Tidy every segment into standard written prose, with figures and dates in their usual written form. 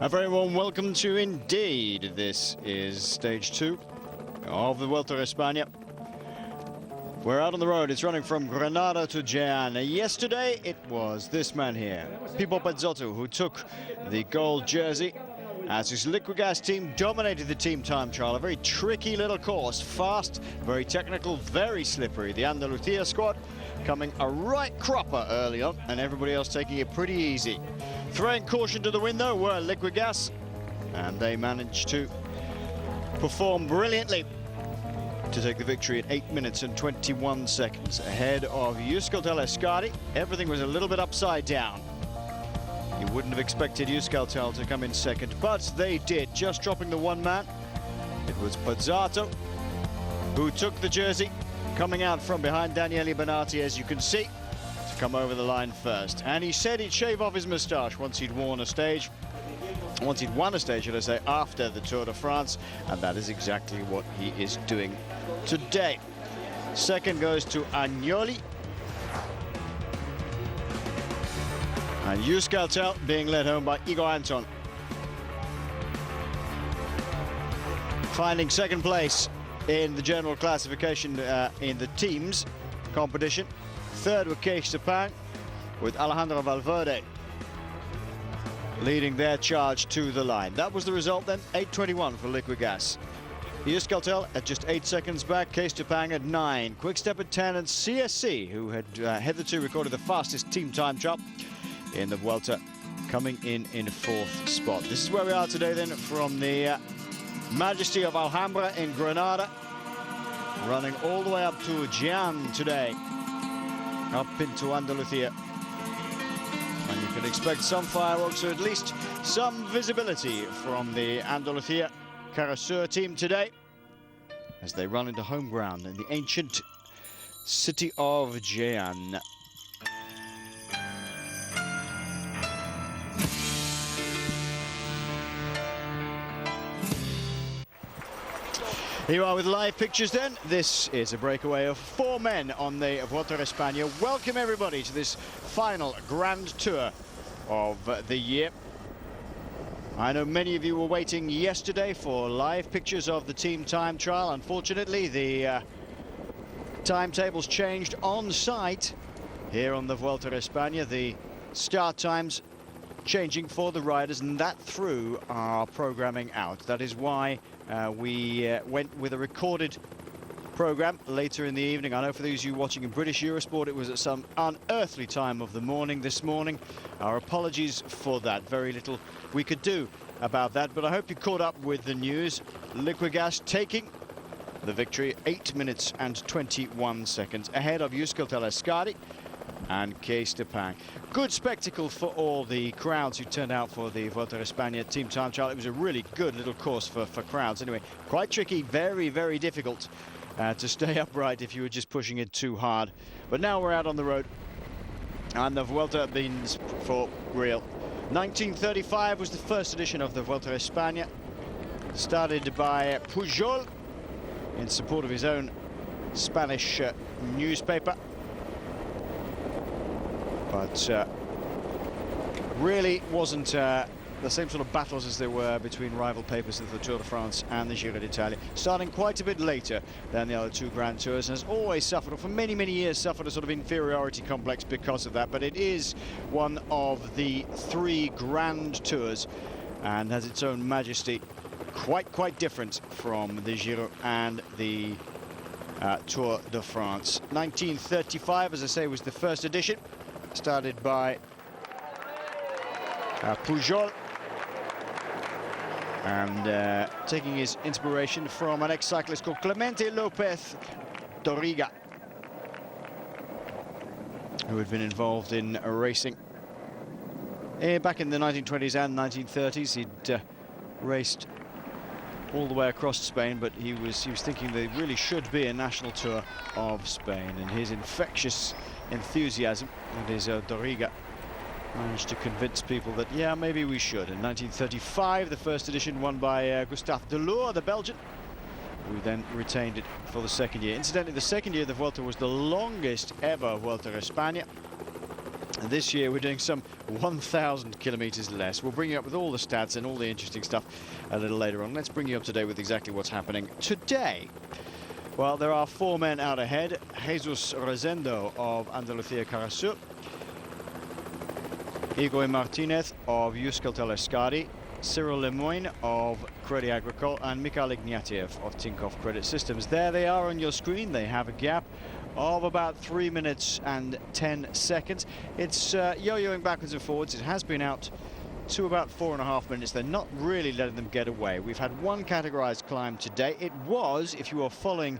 A very warm welcome to you indeed. This is stage 2 of the Vuelta España. We're out on the road. It's running from Granada to Jaén. Yesterday it was this man here, Pipo Pezzotto, who took the gold jersey as his Liquigas team dominated the team time trial. A very tricky little course, fast, very technical, very slippery. The Andalucía squad coming a right cropper early on, and everybody else taking it pretty easy. Throwing caution to the wind though were Liquigas, and they managed to perform brilliantly to take the victory at 8 minutes and 21 seconds ahead of Euskaltel Euskadi. Everything was a little bit upside down. You wouldn't have expected Euskaltel to come in second, but they did, just dropping the one man. It was Pezzotto who took the jersey, coming out from behind Daniele Benati, as you can see, to come over the line first. And he said he'd shave off his moustache once he'd won a stage, should I say, after the Tour de France, and that is exactly what he is doing today. Second goes to Agnoli. And Euskaltel being led home by Igor Anton. Finding second place in the general classification in the teams competition. Third were Kees de Pang with Alejandro Valverde leading their charge to the line. That was the result then, 8:21 for Liquigas. Euskaltel at just 8 seconds back, Kees de Pang at 9, Quickstep at 10, and CSC, who had hitherto recorded the fastest team time trial in the Vuelta, coming in fourth spot. This is where we are today then, from the Majesty of Alhambra in Granada, running all the way up to Jaén today, up into Andalucía. And you can expect some fireworks, or at least some visibility from the Andalucía Carasur team today, as they run into home ground in the ancient city of Jaén. Here you are with live pictures then. This is a breakaway of 4 men on the Vuelta España. Welcome everybody to this final Grand Tour of the year. I know many of you were waiting yesterday for live pictures of the team time trial. Unfortunately, the timetables changed on site here on the Vuelta España. The start times changing for the riders, and that threw our programming out. That is why we went with a recorded program later in the evening. I know for those of you watching in British Eurosport, it was at some unearthly time of the morning this morning. Our apologies for that. Very little we could do about that, but I hope you caught up with the news. Liquigas taking the victory, 8 minutes and 21 seconds ahead of Euskaltel Euskadi and Kees de Pang. Good spectacle for all the crowds who turned out for the Vuelta España team time trial. It was a really good little course for crowds. Anyway, quite tricky, very, very difficult to stay upright if you were just pushing it too hard. But now we're out on the road, and the Vuelta means for real. 1935 was the first edition of the Vuelta España, started by Pujol in support of his own Spanish newspaper. But really wasn't the same sort of battles as there were between rival papers of the Tour de France and the Giro d'Italia. Starting quite a bit later than the other two Grand Tours, and has always suffered, or for many, many years, suffered a sort of inferiority complex because of that. But it is one of the 3 Grand Tours and has its own majesty, quite different from the Giro and the Tour de France. 1935, as I say, was the first edition. Started by Pujol, and taking his inspiration from an ex-cyclist called Clemente Lopez Doriga, who had been involved in racing back in the 1920s and 1930s. He'd raced all the way across Spain, but he was thinking there really should be a national tour of Spain, and his infectious enthusiasm, that is Doriga, managed to convince people that, yeah, maybe we should. In 1935, the first edition won by Gustave Delors, the Belgian, who then retained it for the second year. Incidentally, the second year of the Vuelta was the longest ever Vuelta España. This year we're doing some 1,000 kilometers less. We'll bring you up with all the stats and all the interesting stuff a little later on. Let's bring you up to date with exactly what's happening today. Well, there are 4 men out ahead. Jesus Rosendo of Andalucía Carasur, Igor Martinez of Euskaltel-Euskadi, Cyril Lemoyne of Crédit Agricole, and Mikhail Ignatiev of Tinkoff Credit Systems. There they are on your screen. They have a gap of about 3 minutes and 10 seconds. It's yo-yoing backwards and forwards. It has been out to about 4.5 minutes. They're not really letting them get away. We've had one categorized climb today. It was, if you are following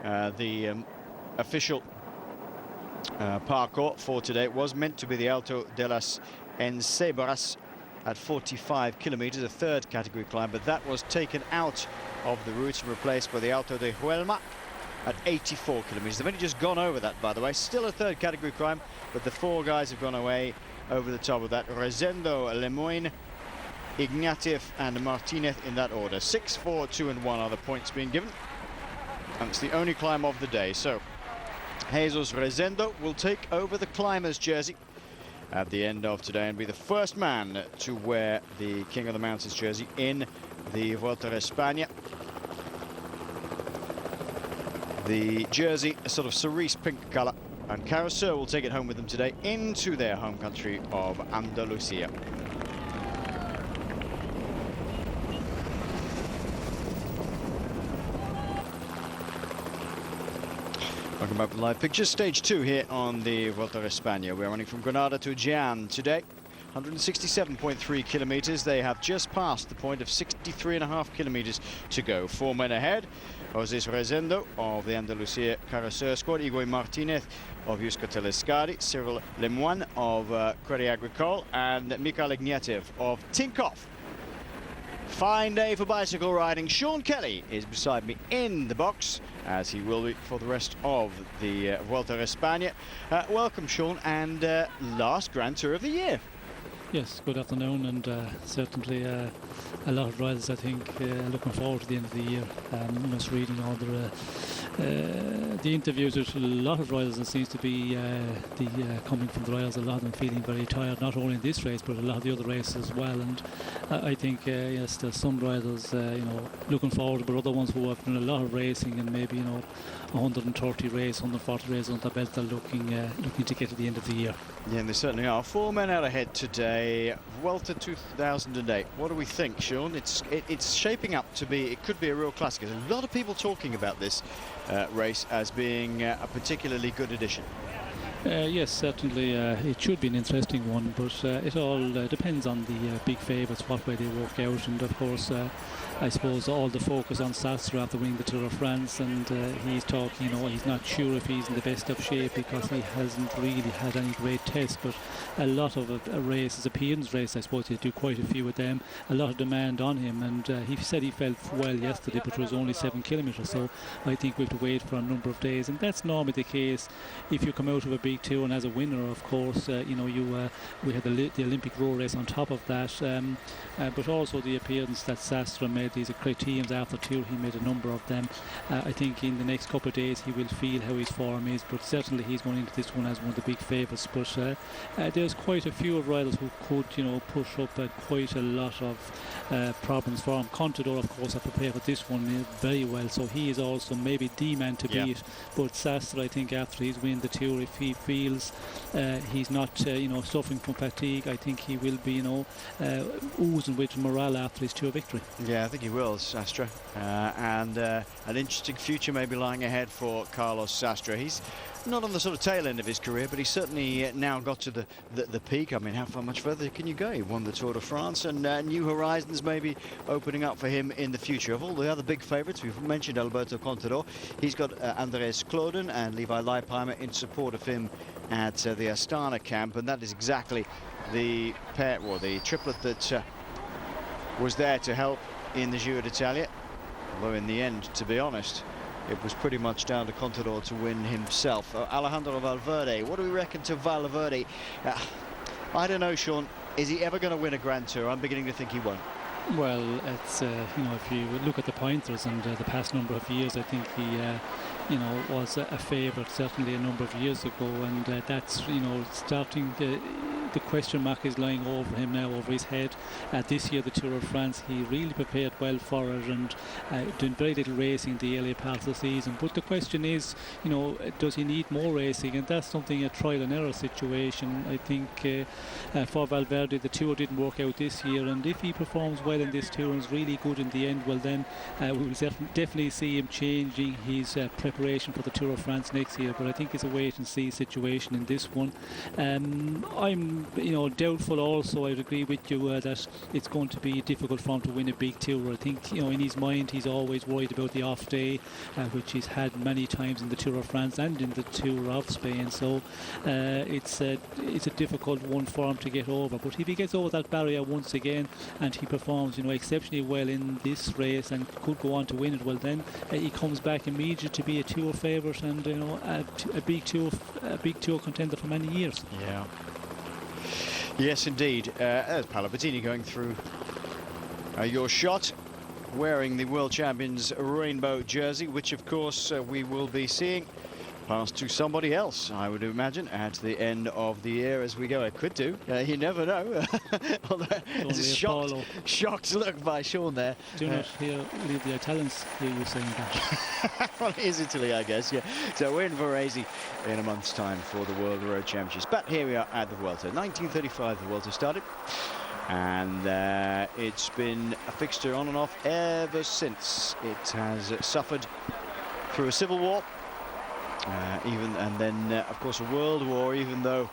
the official parcours for today, it was meant to be the Alto de las Encebras at 45 kilometers, a third category climb, but that was taken out of the route and replaced by the Alto de Huelma at 84 kilometers. They've only just gone over that, by the way. Still a third category climb, but the 4 guys have gone away over the top of that. Rosendo, Lemoyne, Ignatiev and Martinez in that order. 6, 4, 2 and 1 are the points being given. And it's the only climb of the day. So Jesus Rosendo will take over the climber's jersey at the end of today and be the first man to wear the King of the Mountains jersey in the Vuelta España. The jersey, a sort of cerise pink colour, and Carasur will take it home with them today into their home country of Andalusia. Welcome back to live pictures. Stage 2 here on the Vuelta España. We're running from Granada to Jaén today. 167.3 kilometers. They have just passed the point of 63.5 kilometers to go. 4 men ahead. Jesus Rosendo of the Andalucía Carasur squad, Igor Martinez of Euskaltel-Euskadi, Cyril Lemoyne of Crédit Agricole, and Mikhail Ignatiev of Tinkoff. Fine day for bicycle riding. Sean Kelly is beside me in the box, as he will be for the rest of the Vuelta España. Welcome, Sean, and last Grand Tour of the year. Yes, good afternoon, and certainly a lot of riders, I think, looking forward to the end of the year. Just reading all the interviews with a lot of riders, it seems to be coming from the riders, a lot of them feeling very tired, not only in this race, but a lot of the other races as well. And I think, yes, there's some riders, looking forward, but other ones who have done a lot of racing and maybe, 130 race, 140 race on the belt, are looking to get to the end of the year. Yeah, and they certainly are. 4 men out ahead today. Vuelta 2008. What do we think, Sean? It's shaping up to be, it could be a real classic. There's a lot of people talking about this race as being a particularly good edition. Yes, certainly it should be an interesting one, but it all depends on the big favourites, what way they work out, and of course I suppose all the focus on Sastre after winning the Tour de France, and he's talking, he's not sure if he's in the best of shape because he hasn't really had any great tests, but a lot of races, appearance race, I suppose he'll do quite a few of them, a lot of demand on him, and he said he felt well yesterday, but it was only 7 kilometres, so I think we have to wait for a number of days, and that's normally the case if you come out of a big tour, and as a winner, of course, we had the Olympic road race on top of that, but also the appearance that Sastre made. These are great teams after tour. He made a number of them. I think in the next couple of days he will feel how his form is, but certainly he's going into this one as one of the big favourites. But there's quite a few riders who could, push up quite a lot of problems for him. Contador, of course, have prepared for this one very well, so he is also maybe the man to beat. But Sastre, I think, after he's win the tour, if he feels he's not, suffering from fatigue, I think he will be, oozing with morale after his tour victory. Yeah, I think he will, Sastre, and an interesting future may be lying ahead for Carlos Sastre. He's not on the sort of tail end of his career, but he's certainly now got to the peak. I mean, how much further can you go? He won the Tour de France, and new horizons may be opening up for him in the future. Of all the other big favourites, we've mentioned Alberto Contador. He's got Andres Kloden and Levi Leipheimer in support of him at the Astana camp, and that is exactly the pair, or the triplet that was there to help in the Giro d'Italia, although in the end, to be honest, it was pretty much down to Contador to win himself. Alejandro Valverde, what do we reckon to Valverde? I don't know, Sean. Is he ever going to win a Grand Tour? I'm beginning to think he won't. Well, it's if you look at the pointers and the past number of years, I think was a favourite certainly a number of years ago, and that's starting the question mark is lying over him now, over his head. This year, the Tour of France, he really prepared well for it, and doing very little racing the earlier part of the season. But the question is, does he need more racing? And that's something, a trial and error situation. I think for Valverde, the Tour didn't work out this year, and if he performs well in this Tour and is really good in the end, well then we will definitely see him changing his preparation for the Tour of France next year. But I think it's a wait and see situation in this one. I'm doubtful also. I'd agree with you that it's going to be difficult for him to win a big Tour. I think in his mind he's always worried about the off day, which he's had many times in the Tour of France and in the Tour of Spain. So it's a difficult one for him to get over. But if he gets over that barrier once again and he performs exceptionally well in this race and could go on to win it, well then he comes back immediately to be a Tour favourite and a big Tour contender for many years. Yeah. Yes, indeed. There's Paolo Bettini going through your shot, wearing the World Champions rainbow jersey, which of course we will be seeing pass to somebody else, I would imagine, at the end of the year as we go. It could do. You never know. Although it's a shocked look by Sean there. Do not leave the Italians hear you saying that. Well, it is Italy, I guess, yeah. So we're in Varese in a month's time for the World Road Championships. But here we are at the Vuelta. 1935 the Vuelta started. And it's been a fixture on and off ever since. It has suffered through a civil war. And then, of course, a world war, even though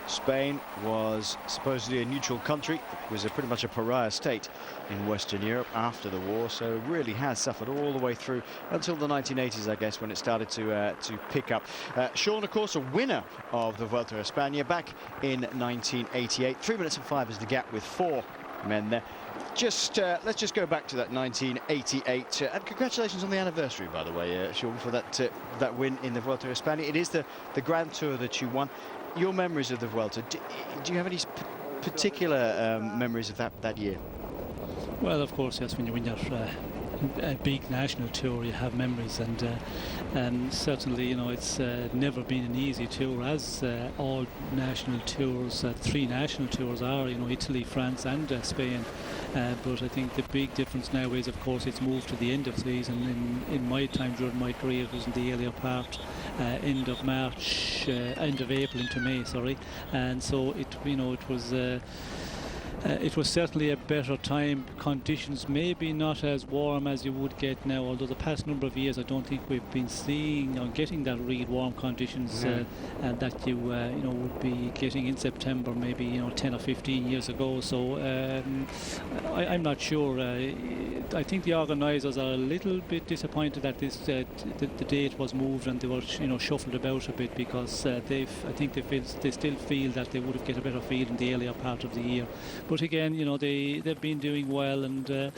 Spain was supposedly a neutral country. It was pretty much a pariah state in Western Europe after the war, so it really has suffered all the way through until the 1980s, I guess, when it started to pick up. Sean, of course, a winner of the Vuelta a España back in 1988. 3 minutes and 5 is the gap with 4 men there. Let's just go back to that 1988, and congratulations on the anniversary, by the way, Sean, for that win in the Vuelta a España. It is the Grand Tour that you won. Your memories of the Vuelta, do you have any particular memories of that year? Well, of course, yes. When you win your a big national tour, you have memories, and certainly, it's never been an easy tour, as all national tours, 3 national tours are, Italy, France, and Spain. But I think the big difference now is, of course, it's moved to the end of season. In my time during my career, it was in the earlier part, end of March, end of April into May, sorry, and so it was certainly a better time. Conditions maybe not as warm as you would get now, although the past number of years I don't think we've been seeing or getting that really warm conditions and that you would be getting in September, maybe 10 or 15 years ago. So I'm not sure. I think the organisers are a little bit disappointed that this the date was moved and they were shuffled about a bit, because I think they still feel that they would have get a better feel in the earlier part of the year. But again, they've been doing well, and a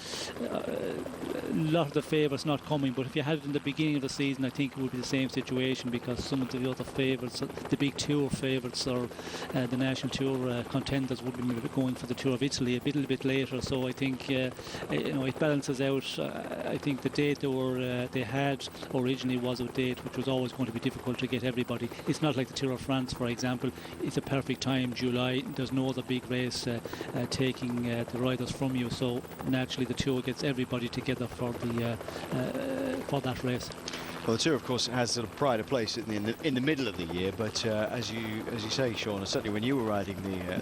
lot of the favourites not coming. But if you had it in the beginning of the season, I think it would be the same situation, because some of the other favourites, the big Tour favourites or the national Tour contenders, would be going for the Tour of Italy a little bit later. So I think it balances out. I think the date they had originally was a date which was always going to be difficult to get everybody. It's not like the Tour of France, for example. It's a perfect time, July. There's no other big race taking the riders from you, so naturally the Tour gets everybody together for that race. Well, the Tour, of course, has sort of pride of place in the middle of the year, but as you say, Sean, certainly when you were riding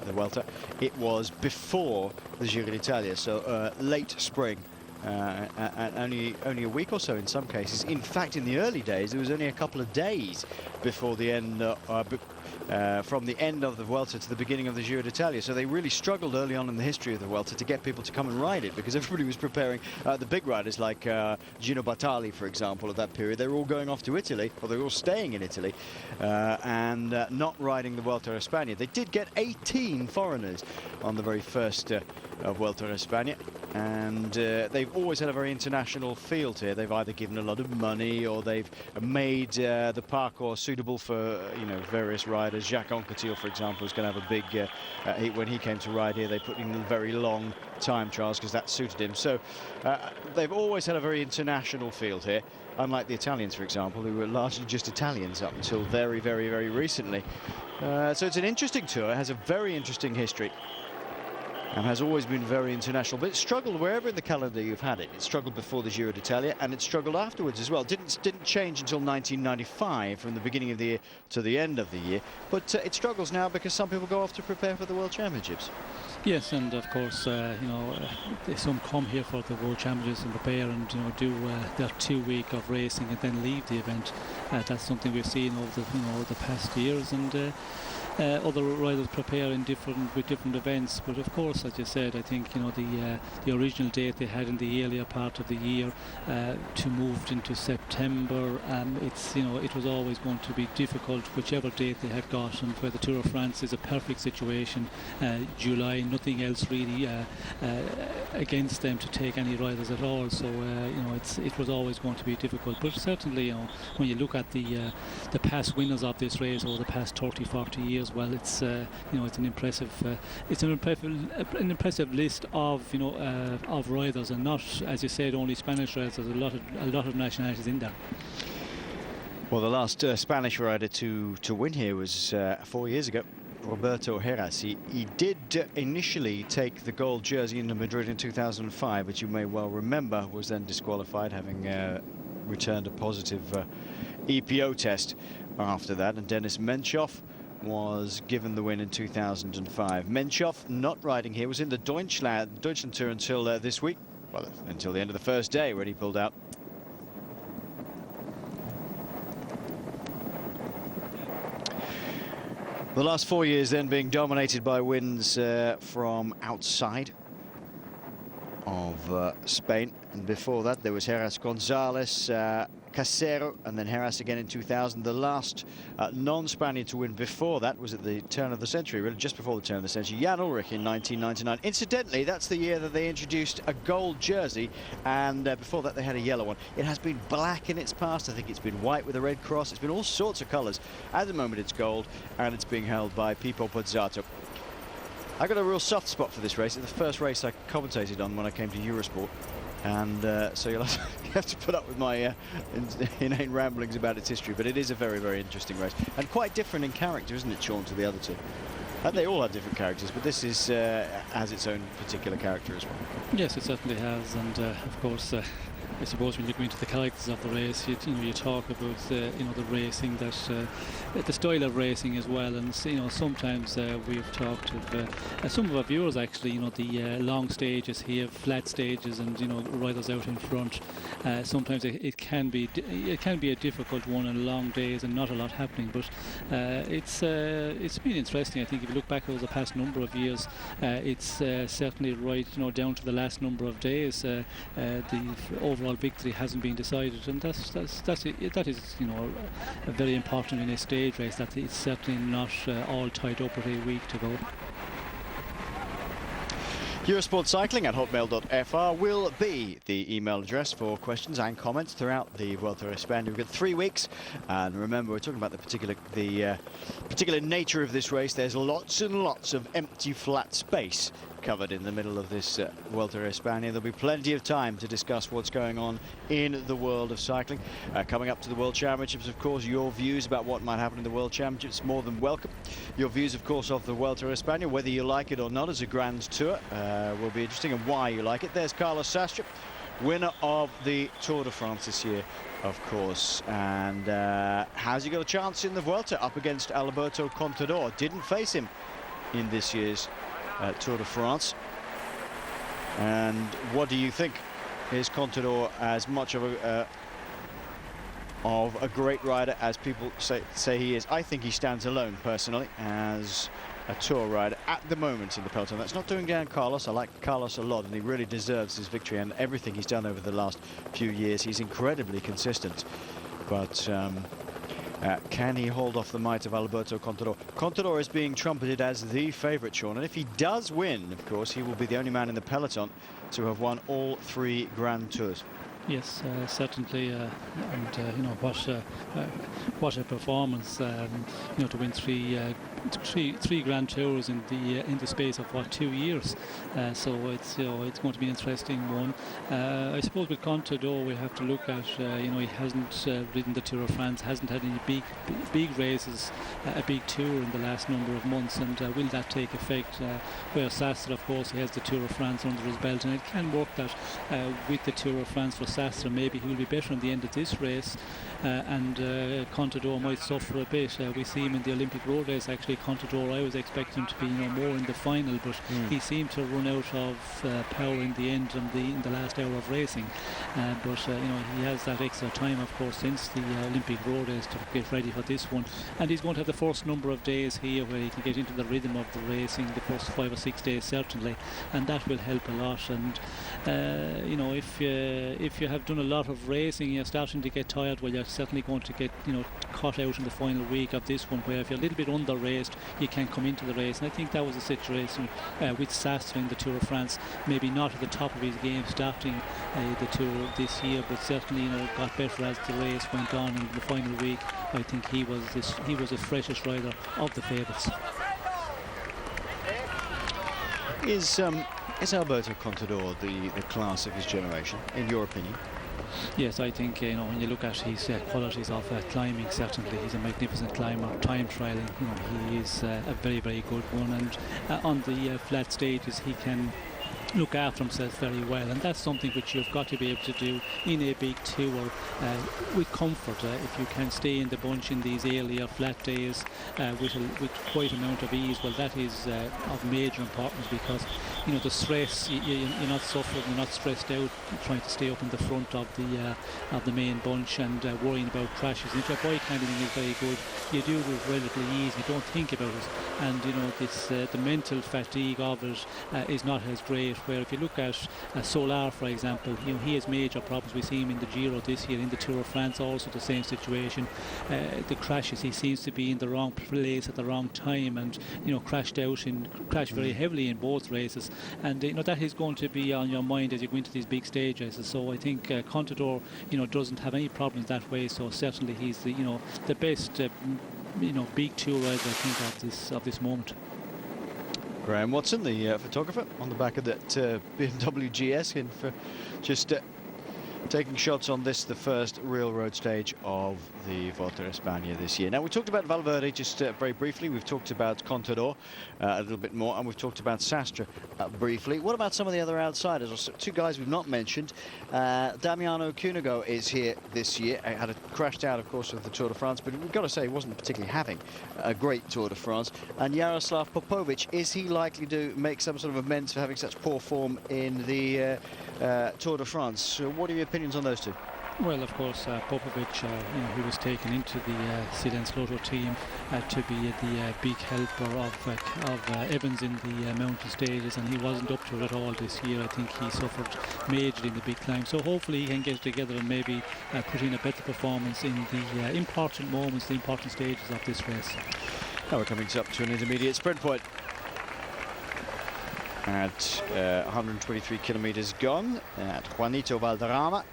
the Vuelta, it was before the Giro d'Italia, so late spring. And only a week or so in some cases. In fact, in the early days, it was only a couple of days before the end, from the end of the Vuelta to the beginning of the Giro d'Italia. So they really struggled early on in the history of the Vuelta to get people to come and ride it, because everybody was preparing. The big riders like Gino Bartali, for example, at that period, they were all going off to Italy, or they were all staying in Italy, and not riding the Vuelta a España. They did get 18 foreigners on the very first Vuelta a España. and they've always had a very international field here. They've either given a lot of money or they've made the parcours suitable for various riders. Jacques Anquetil, for example, is going to have a big when he came to ride here, they put in very long time trials because that suited him. So they've always had a very international field here, unlike the Italians, for example, who were largely just Italians up until very, very, very recently. So it's an interesting tour. It has a very interesting history and has always been very international, but it struggled wherever in the calendar you've had it. It struggled before the Giro d'Italia, and it struggled afterwards as well. Didn't change until 1995, from the beginning of the year to the end of the year, but it struggles now because some people go off to prepare for the World Championships. Yes, and of course, some come here for the World Championships and prepare and do their 2 week of racing and then leave the event. That's something we've seen over the past years, and other riders prepare with different events. But of course, as you said, I think the original date they had in the earlier part of the year to move into September. It was always going to be difficult, whichever date they had got, and where the Tour of France is a perfect situation. July, nothing else really against them to take any riders at all. So it was always going to be difficult. But certainly, when you look at the past winners of this race over the past 30-40 years, well, it's it's an impressive list of riders, and not, as you said, only Spanish riders. There's a lot of nationalities in there. Well, the last Spanish rider to win here was 4 years ago, Roberto Heras. He did initially take the gold jersey in Madrid in 2005, but you may well remember was then disqualified, having returned a positive EPO test after that. And Denis Menchov was given the win in 2005. Menchov not riding here, was in the Deutschland Tour until this week, well, until the end of the first day when he pulled out. The last 4 years then being dominated by wins from outside of Spain, and before that there was Heras, Gonzalez, Casero, and then Heras again in 2000. The last non-Spaniard to win before that was at the turn of the century, really just before the turn of the century, Jan Ullrich in 1999. Incidentally, that's the year that they introduced a gold jersey, and before that they had a yellow one. It has been black in its past. I think it's been white with a red cross. It's been all sorts of colours. At the moment it's gold, and it's being held by Pipo Pozzato. I got a real soft spot for this race. It's the first race I commentated on when I came to Eurosport, and so you'll have to put up with my inane ramblings about its history, but it is a very, very interesting race, and quite different in character, isn't it, Sean, to the other two? And they all have different characters, but this is has its own particular character as well. Yes, it certainly has, and of course, I suppose when you go into the characters of the race, you talk about the racing, that the style of racing as well, and sometimes we've talked of some of our viewers actually, the long stages here, flat stages, and riders out in front. Sometimes it can be a difficult one on long days and not a lot happening, but it's been interesting. I think if you look back over the past number of years, it's certainly right down to the last number of days. The overall victory hasn't been decided, and that is very important in a stage race, that it's certainly not all tied up with a week to go. Eurosportcycling@hotmail.fr will be the email address for questions and comments throughout the Vuelta España. We've got 3 weeks, and remember, we're talking about the particular nature of this race. There's lots and lots of empty flat space covered in the middle of this Vuelta España. There'll be plenty of time to discuss what's going on in the world of cycling. Coming up to the World Championships, of course, your views about what might happen in the World Championships, more than welcome. Your views, of course, of the Vuelta España, whether you like it or not as a Grand Tour, will be interesting, and why you like it. There's Carlos Sastre, winner of the Tour de France this year, of course, and has he got a chance in the Vuelta up against Alberto Contador? Didn't face him in this year's Tour de France. And what do you think? Is Contador as much of a great rider as people say he is? I think he stands alone personally as a Tour rider at the moment in the peloton. That's not doing down Carlos. I like Carlos a lot, and he really deserves his victory and everything he's done over the last few years. He's incredibly consistent, but Can he hold off the might of Alberto Contador? Contador is being trumpeted as the favourite, Sean, and if he does win, of course, he will be the only man in the peloton to have won all 3 Grand Tours. Yes, certainly, and you know what a performance! You know, to win three Grand Tours in the space of what, 2 years. So it's it's going to be an interesting one. I suppose with Contador we have to look at you know, he hasn't ridden the Tour of France, hasn't had any big races, a big tour in the last number of months, and will that take effect? Where Sastre, of course, he has the Tour of France under his belt, and it can work that with the Tour of France for Sastre, maybe he will be better in the end of this race, and Contador might suffer a bit. We see him in the Olympic road race. Actually, Contador, I was expecting him to be, you know, more in the final, but he seemed to run out of power in the end, in the last hour of racing. But you know, he has that extra time, of course, since the Olympic road race to get ready for this one, and he's going to have the first number of days here where he can get into the rhythm of the racing, the first 5 or 6 days certainly, and that will help a lot. And you know, if you have done a lot of racing, you're starting to get tired, well, you're certainly going to get, you know, caught out in the final week of this one, where if you're a little bit under raced, you can come into the race. And I think that was the situation with Sastre in the Tour of France, maybe not at the top of his game starting the Tour this year, but certainly, you know, got better as the race went on. In the final week, I think he was the freshest rider of the favourites. Is Alberto Contador the class of his generation, in your opinion? Yes, I think, you know, when you look at his qualities of climbing, certainly he's a magnificent climber. Time trialing, you know, he is a very, very good one, and on the flat stages he can look after himself very well, and that's something which you've got to be able to do in a big tour with comfort. If you can stay in the bunch in these earlier flat days with quite amount of ease, well, that is of major importance, because, you know, the stress, you're not suffering, you're not stressed out trying to stay up in the front of the main bunch and worrying about crashes. And if your bike handling is very good, you do it relatively easy, you don't think about it, and, you know, this the mental fatigue of it is not as great. Where if you look at Solar, for example, you know, he has major problems. We see him in the Giro this year, in the Tour of France also the same situation. The crashes, he seems to be in the wrong place at the wrong time, and, you know, crashed very heavily in both races, and you know, that is going to be on your mind as you go into these big stage races. So I think Contador, you know, doesn't have any problems that way, so certainly he's the, you know, the best you know, big tour rider, I think, of this moment. Graham Watson, the photographer on the back of that BMW GS, in for just taking shots on this, the first real road stage of the Vuelta España this year. Now, we talked about Valverde just very briefly. We've talked about Contador a little bit more, and we've talked about Sastre briefly. What about some of the other outsiders? Also, 2 guys we've not mentioned. Damiano Cunego is here this year. Had crashed out, of course, with the Tour de France, but we've got to say he wasn't particularly having a great Tour de France. And Jaroslav Popovic, is he likely to make some sort of amends for having such poor form in the Tour de France? So what are your opinions on those 2? Well, of course, Popovic, you know, he was taken into the Silence Lotto team to be the big helper of Evans in the mountain stages, and he wasn't up to it at all this year. I think he suffered majorly in the big climb. So hopefully he can get together and maybe put in a better performance in the important moments, the important stages of this race. Now we're coming up to an intermediate sprint point at 123 kilometers gone at Juanito Valderrama.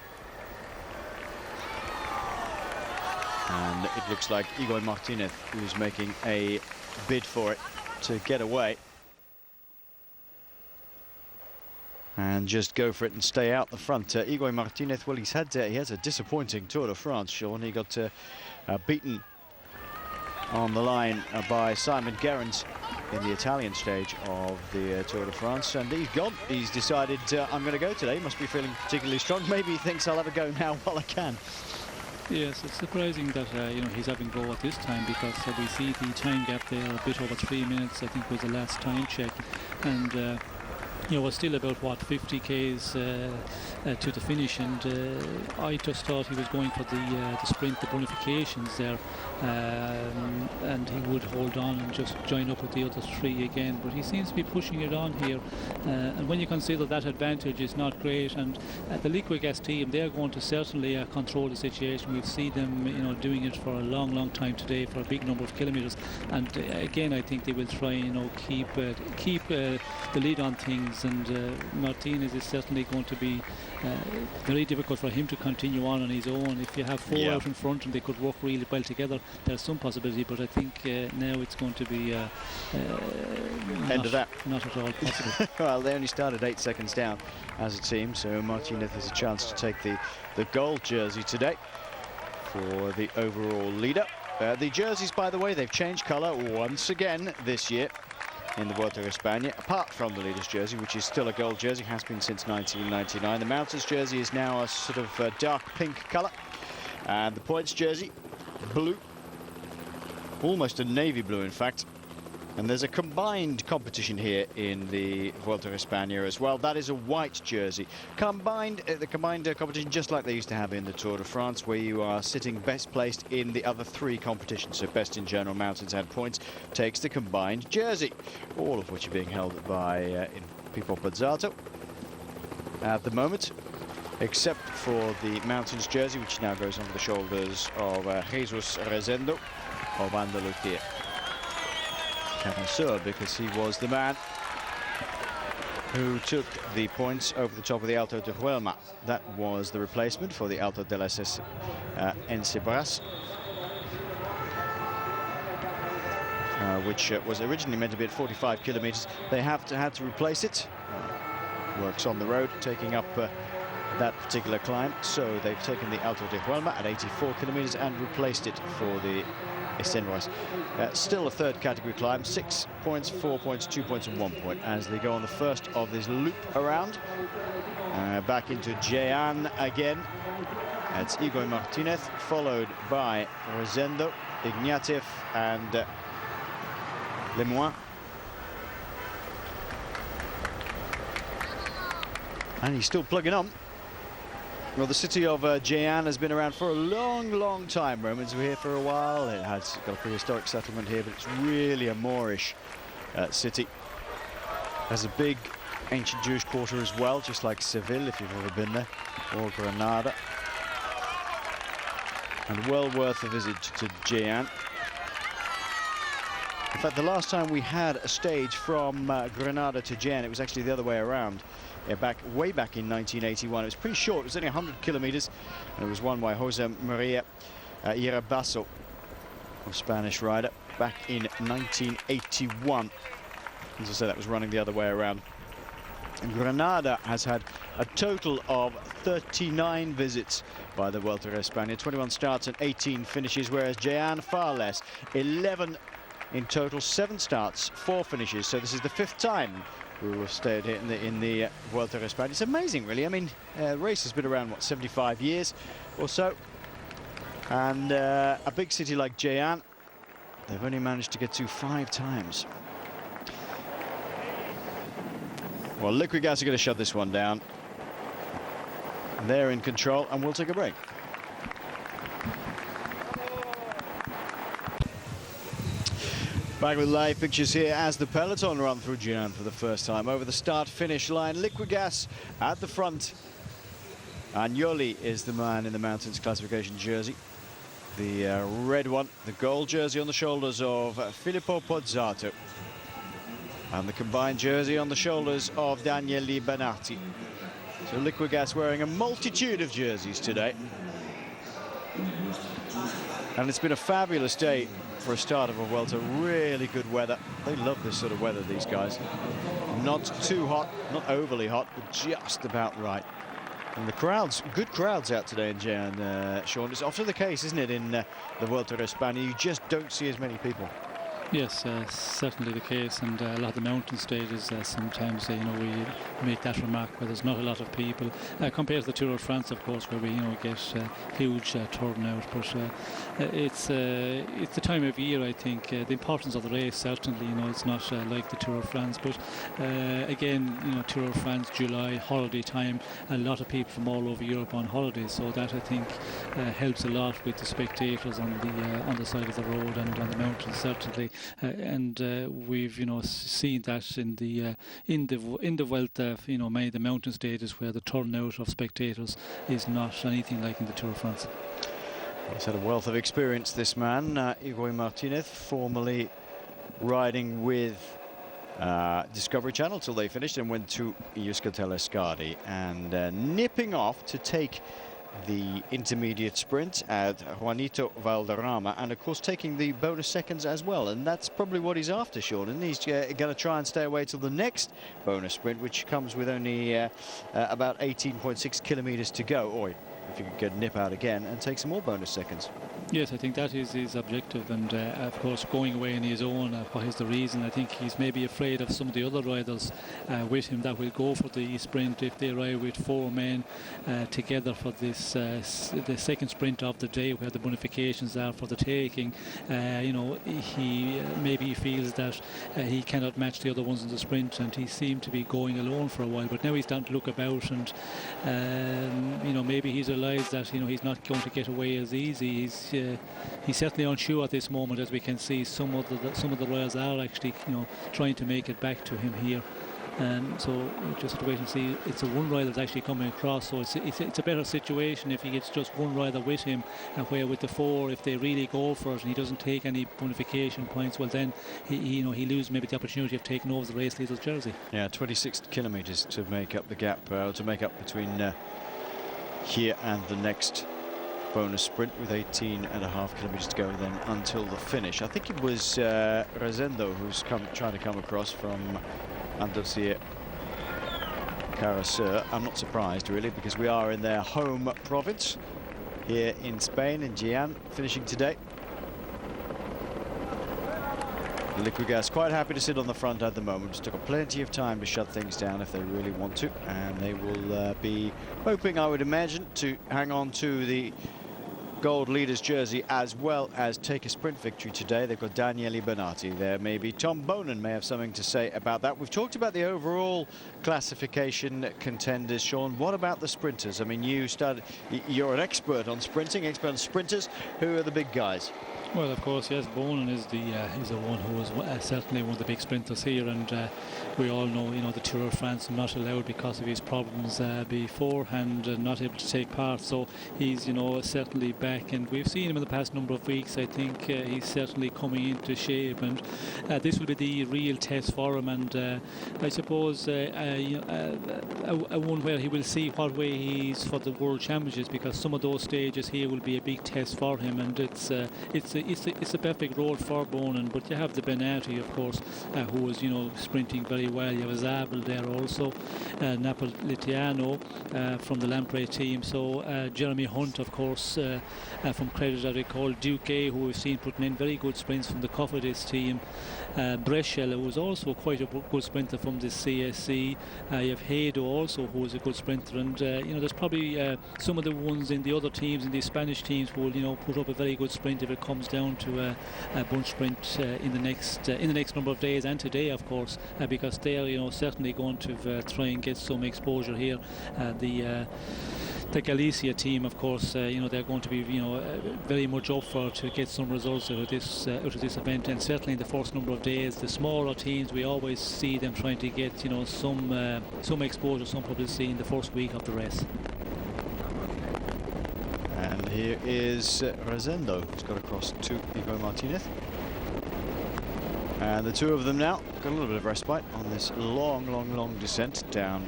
And it looks like Igor Martinez who's making a bid for it to get away and just go for it and stay out the front. Igor Martinez, well, he has a disappointing Tour de France, Sean. He got beaten on the line by Simon Gerrans in the Italian stage of the Tour de France, and he's gone. He's decided, I'm going to go today. He must be feeling particularly strong. Maybe he thinks I'll have a go now while I can. Yes, it's surprising that you know, he's having go at this time, because we see the time gap there a bit over 3 minutes, I think, was the last time check, and You know, was still about what 50 k's to the finish, and I just thought he was going for the sprint, the bonifications there, and he would hold on and just join up with the other three again. But he seems to be pushing it on here, and when you consider that advantage is not great, and the Liquigas team, they're going to certainly control the situation. We've seen them, you know, doing it for a long time today for a big number of kilometres, and again I think they will try, you know, keep the lead on things. And Martinez is certainly going to be very difficult for him to continue on his own. If you have four out in front and they could work really well together, there's some possibility, but I think now it's going to be end of that. Not at all possible. Well, they only started 8 seconds down as a team, so Martinez has a chance to take the gold jersey today for the overall leader. The jerseys, by the way, they've changed colour once again this year in the Vuelta España, apart from the leader's jersey, which is still a gold jersey, has been since 1999. The mountains jersey is now a sort of dark pink colour, and the points jersey, blue, almost a navy blue in fact. And there's a combined competition here in the Vuelta España as well. That is a white jersey. The combined competition, just like they used to have in the Tour de France, where you are sitting best placed in the other three competitions. So best in general, mountains and points, takes the combined jersey, all of which are being held by Pipo Pozzato at the moment, except for the mountains jersey, which now goes on the shoulders of Jesus Rezendo of Andalusia. Sure, because he was the man who took the points over the top of the Alto de Huelma. That was the replacement for the Alto de las Encebras, which was originally meant to be at 45 kilometers. They had to replace it. Works on the road, taking up that particular climb. So they've taken the Alto de Huelma at 84 kilometers and replaced it for the Ecenras. Still a third category climb, 6 points, 4 points, 2 points and 1 point as they go on the first of this loop around. Back into Jehan again. It's Igor Martinez, followed by Rezendo, Ignatieff and Lemoine. And he's still plugging on. Well, the city of Jehan has been around for a long time. Romans were here for a while. It has got a prehistoric settlement here, but it's really a Moorish city. Has a big ancient Jewish quarter as well, just like Seville, if you've ever been there, or Granada. And well worth a visit to Jehan. In fact, the last time we had a stage from Granada to Jehan, it was actually the other way around. Yeah, way back in 1981. It was pretty short. It was only 100 kilometers, and it was won by Jose Maria Irabaso, a Spanish rider, back in 1981. As I said, that was running the other way around. And Granada has had a total of 39 visits by the Vuelta a España, 21 starts and 18 finishes, whereas Jehan far less, 11 in total, 7 starts, 4 finishes. So this is the 5th time we have stayed here in the Vuelta a España. It's amazing, really. I mean, the race has been around, what, 75 years or so. And a big city like Jehan, they've only managed to get to 5 times. Well, Liquigas are going to shut this one down. They're in control, and we'll take a break. Back with live pictures here as the peloton run through Jehan for the first time over the start-finish line. Liquigas at the front. Agnoli is the man in the mountains classification jersey. The red one, the gold jersey on the shoulders of Filippo Pozzato. And the combined jersey on the shoulders of Daniele Banati. So Liquigas wearing a multitude of jerseys today. And it's been a fabulous day for a start of a Vuelta. Really good weather. They love this sort of weather, these guys. Not too hot, not overly hot, but just about right. And the crowds, good crowds out today in Jehan, Sean. It's often the case, isn't it, in the Vuelta a España? You just don't see as many people. Yes, certainly the case, and a lot of the mountain stages sometimes we make that remark where there's not a lot of people compared to the Tour of France, of course, where we get huge turnout. But it's the time of year. I think the importance of the race, certainly, it's not like the Tour of France, but again, Tour of France, July, holiday time, a lot of people from all over Europe on holidays, so that I think helps a lot with the spectators on the side of the road and on the mountains, certainly. And we've seen that in the Vuelta, many of the mountain stages where the turnout of spectators is not anything like in the Tour of France. He's had a wealth of experience, this man, Igor Martinez, formerly riding with Discovery Channel till they finished and went to Euskaltel Escadi, and nipping off to take the intermediate sprint at Juanito Valderrama, and of course taking the bonus seconds as well, and that's probably what he's after, Sean, and he's going to try and stay away till the next bonus sprint, which comes with only about 18.6 kilometers to go, or if you could get nip out again and take some more bonus seconds. Yes, I think that is his objective, and of course going away on his own, what is the reason? I think he's maybe afraid of some of the other riders with him that will go for the sprint if they ride with 4 men together for this the second sprint of the day, where the bonifications are for the taking. He maybe feels that he cannot match the other ones in the sprint, and he seemed to be going alone for a while, but now he's starting to look about, and maybe he's realised that he's not going to get away as easy. He's certainly unsure at this moment, as we can see some of the riders are actually trying to make it back to him here, and so we'll just have to wait and see. It's a one rider that's actually coming across, so it's a better situation if he gets just one rider with him, and where with the 4, if they really go for it and he doesn't take any bonification points, well then he loses maybe the opportunity of taking over the race leader's jersey. Yeah, 26 kilometers to make up the gap, to make up between here and the next bonus sprint, with 18.5 kilometers to go then until the finish. I think it was Rosendo who's trying to come across from Andalusia Carasur. I'm not surprised really, because we are in their home province here in Spain, in Jaén, finishing today. Liquigas quite happy to sit on the front at the moment. Just took plenty of time to shut things down if they really want to, and they will be hoping, I would imagine, to hang on to the gold leader's jersey as well as take a sprint victory today. They've got Daniele Bernati there. Maybe Tom Bonen may have something to say about that. We've talked about the overall classification contenders, Sean. What about the sprinters? I mean, you're an expert on sprinting, expert on sprinters. Who are the big guys? Well, of course, yes, Bonen is the one who is certainly one of the big sprinters here, and we all know, the Tour of France not allowed because of his problems beforehand, not able to take part. So he's, certainly back, and we've seen him in the past number of weeks. I think he's certainly coming into shape, and this will be the real test for him. And I suppose a one where he will see what way he's for the World Championships, because some of those stages here will be a big test for him, and it's a perfect road for Bonen. But you have the Bernati, of course, who is sprinting very well. You have Zabel there also, Napolitano from the Lampre team. So Jeremy Hunt, of course, from Credit Agricole, Duque, who we've seen putting in very good sprints from the Cofidis team, Breschel, who was also quite a good sprinter from the CSC. You have Hedo also, who is a good sprinter, and there's probably some of the ones in the other teams, in the Spanish teams, who will put up a very good sprint if it comes down to a bunch sprint in the next number of days, and today, of course, because they are certainly going to try and get some exposure here. The Galicia team, of course, they're going to be very much up for to get some results out of this event, and certainly in the first number of days, the smaller teams, we always see them trying to get some exposure, some publicity in the first week of the race. And here is Rosendo, who's got across to Igor Martinez. And the two of them now got a little bit of respite on this long descent down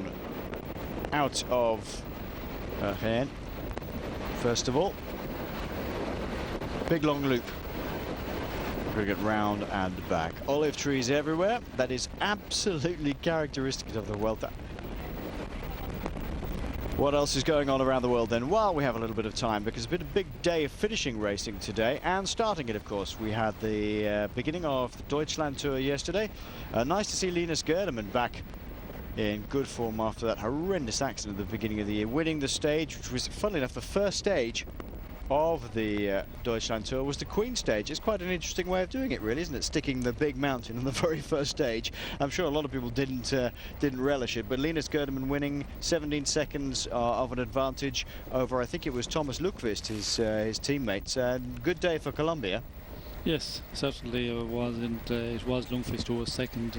out of Jaén. First of all, big long loop. We're going to get round and back. Olive trees everywhere. That is absolutely characteristic of the Vuelta. What else is going on around the world then? Well, we have a little bit of time because it's been a big day of finishing racing today, and starting it, of course, we had the beginning of the Deutschland Tour yesterday. Nice to see Linus Gerdemann back in good form after that horrendous accident at the beginning of the year, winning the stage, which was, funnily enough, the first stage of the Deutschland Tour was the Queen stage. It's quite an interesting way of doing it, really, isn't it? Sticking the big mountain on the very first stage. I'm sure a lot of people didn't relish it, but Linus Gerdemann winning 17 seconds of an advantage over, I think it was Thomas Lukvist, his teammates. Good day for Colombia. Yes, certainly it was, and it was Lundqvist who was second,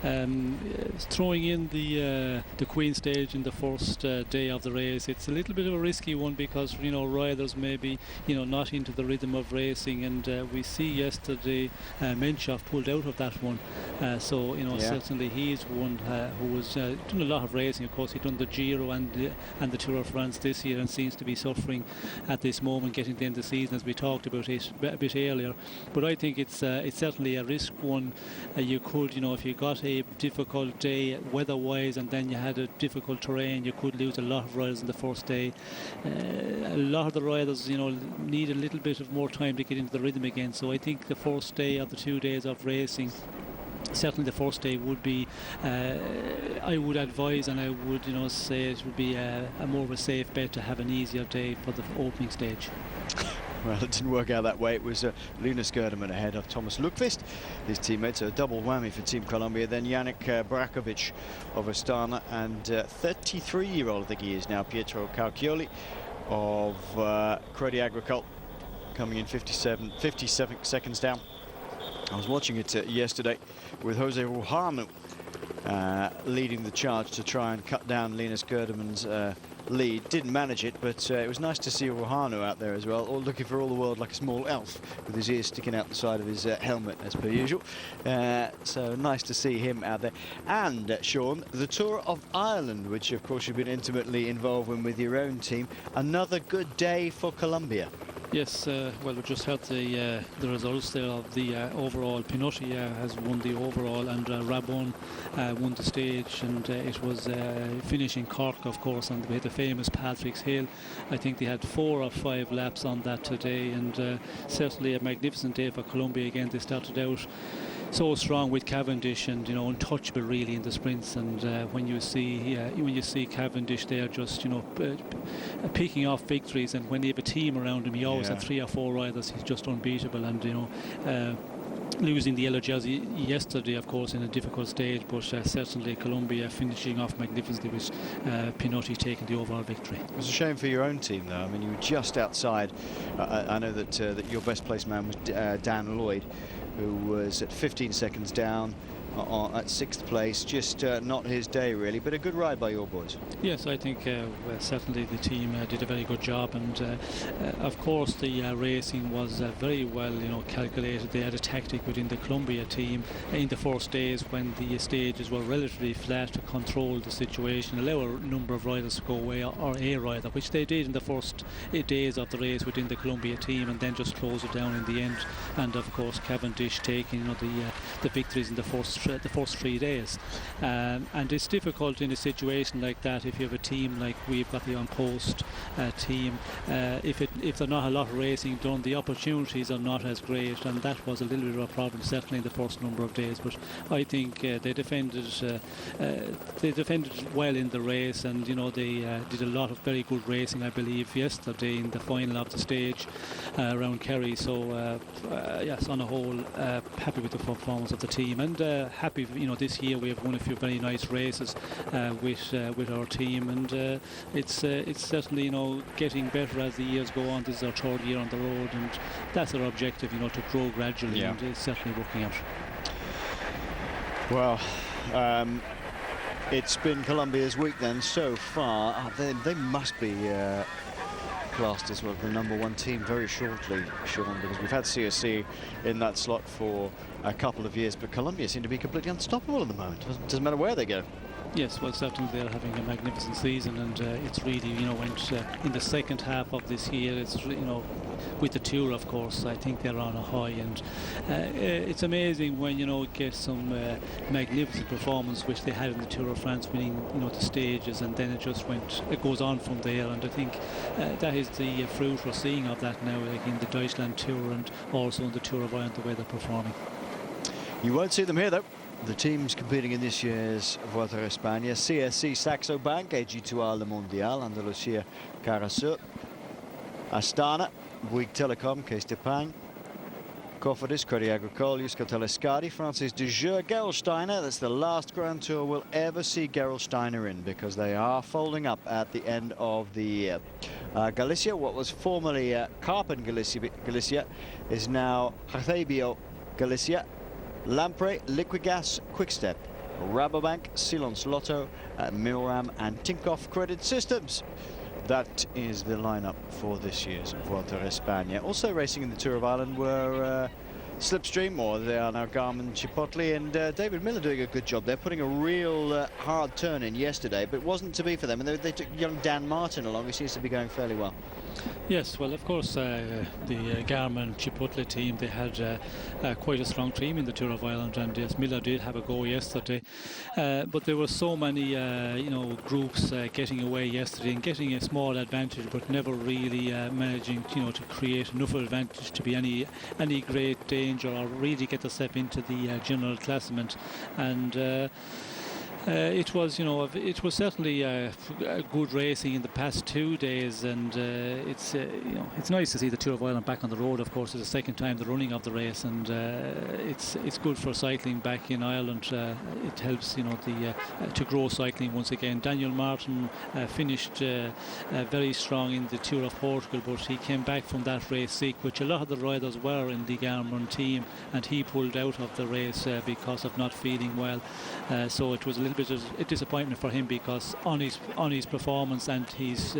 and throwing in the Queen stage in the first day of the race, it's a little bit of a risky one because, you know, riders maybe, you know, not into the rhythm of racing, and we see yesterday Menchov pulled out of that one, so, you know, certainly he's one who was doing a lot of racing. Of course, he'd done the Giro and the Tour of France this year, and seems to be suffering at this moment, getting to the end of the season, as we talked about it a bit earlier. But I think it's certainly a risk one. You could, you know, if you got a difficult day weather-wise and then you had a difficult terrain, you could lose a lot of riders in the first day. A lot of the riders, you know, need a little bit of more time to get into the rhythm again. So I think the first day of the 2 days of racing, certainly the first day would be, I would advise, and I would, you know, say it would be a more of a safe bet to have an easier day for the opening stage. Well, it didn't work out that way. It was Linus Gerdemann ahead of Thomas Lukvist, his teammates. A double whammy for Team Colombia. Then Yannick Brakovic of Astana, and 33-year-old, I think he is now, Pietro Cauchioli of Crédit Agricole, coming in 57 seconds down. I was watching it yesterday with Jose Rujano leading the charge to try and cut down Linus Gerdemann's lead. Didn't manage it, but it was nice to see Rujano out there as well, all looking for all the world like a small elf, with his ears sticking out the side of his helmet as per usual. So nice to see him out there. And Sean, the Tour of Ireland, which of course you've been intimately involved in with your own team, another good day for Colombia. Yes, well, we just had the results there of the overall. Pinotti has won the overall, and Rabon won the stage, and it was finishing Cork, of course, on the famous Patrick's Hill. I think they had 4 or 5 laps on that today, and certainly a magnificent day for Colombia. Again, they started out so strong with Cavendish, and, you know, untouchable really in the sprints, and when you see Cavendish there just, you know, picking off victories, and when you have a team around him, he always had 3 or 4 riders. He's just unbeatable, and, you know, losing the yellow jersey yesterday, of course, in a difficult stage, but certainly Colombia finishing off magnificently with Pinotti taking the overall victory. It was a shame for your own team, though. I mean, you were just outside. I know that your best placed man was Dan Lloyd, who was at 15 seconds down at 6th place. Just not his day, really, but a good ride by your boys. Yes, I think well, certainly the team did a very good job, and of course the racing was very well, you know, calculated. They had a tactic within the Colombia team in the first days when the stages were relatively flat, to control the situation, allow a number of riders to go away, or a rider, which they did in the first days of the race within the Colombia team, and then just close it down in the end. And of course Cavendish taking, you know, the victories in the first 3 days, and it's difficult in a situation like that if you have a team like we've got the On Post team. If there's not a lot of racing done, the opportunities are not as great, and that was a little bit of a problem certainly in the first number of days. But I think they defended well in the race, and, you know, they did a lot of very good racing, I believe, yesterday in the final of the stage around Kerry. So yes, on a whole, happy with the performance of the team, and happy, you know, this year we have won a few very nice races with our team, and it's certainly, you know, getting better as the years go on. This is our 3rd year on the road, and that's our objective, you know, to grow gradually, and it's certainly working out. Well, it's been Colombia's week then so far. They must be classed as well the #1 team very shortly, Sean, because we've had CSC in that slot for a couple of years, but Colombia seem to be completely unstoppable at the moment. Doesn't matter where they go. Yes, well, certainly they're having a magnificent season, and it's really, went in the second half of this year. It's with the tour, of course, I think they're on a high, and it's amazing when get some magnificent performance which they had in the Tour of France, winning the stages, and then it goes on from there. And I think that is the fruit we're seeing of that now, like in the Deutschland Tour and also in the Tour of Ireland, the way they're performing. You won't see them here though. The teams competing in this year's Vuelta a España: CSC Saxo Bank, AG2R Le Mondial, Andalusia Carasur, Astana, Bouygues Telecom, Caisse d'Epargne, Cofidis, Crédit Agricole, Euskaltel Euskadi, Francis de Jure, Gerolsteiner. That's the last Grand Tour we'll ever see Gerolsteiner in, because they are folding up at the end of the year. Galicia, what was formerly Carpen Galicia, is now Jarabio Galicia. Lampre, Liquigas, Quickstep, Rabobank, Silence Lotto, Milram and Tinkoff Credit Systems. That is the lineup for this year's Vuelta a España. Also racing in the Tour of Ireland were Slipstream, or they are now Garmin Chipotle, and David Miller doing a good job. They're putting a real hard turn in yesterday, but it wasn't to be for them. And they took young Dan Martin along, who seems to be going fairly well. Yes, well, of course, the Garmin Chipotle team, they had quite a strong team in the Tour of Ireland, and yes, Miller did have a go yesterday. But there were so many, groups getting away yesterday and getting a small advantage, but never really managing, to create enough advantage to be any great danger or really get a step into the general classement. And it was certainly good racing in the past 2 days, and it's nice to see the Tour of Ireland back on the road. Of course, it's the second time the running of the race, and it's good for cycling back in Ireland. It helps, to grow cycling once again. Daniel Martin finished very strong in the Tour of Portugal, but he came back from that race sick, which a lot of the riders were in the Garmin team, and he pulled out of the race because of not feeling well. So it was a little bit of a disappointment for him, because on his performance and his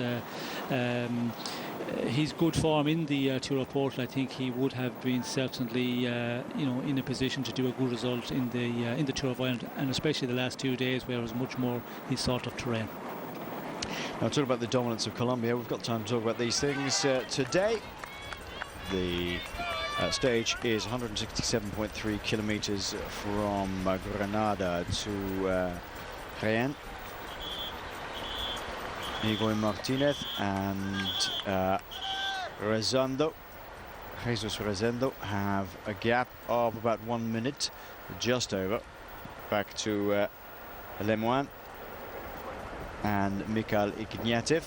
good form in the Tour of Portugal, I think he would have been certainly in a position to do a good result in the Tour of Ireland, and especially the last 2 days where it was much more his sort of terrain. Now, talk about the dominance of Colombia. We've got time to talk about these things today. The stage is 167.3 kilometers from Granada to Jaén. Miguel Martinez and Jesus Rezendo have a gap of about 1 minute, just over, back to Lemoine and Mikhail Ignatiev.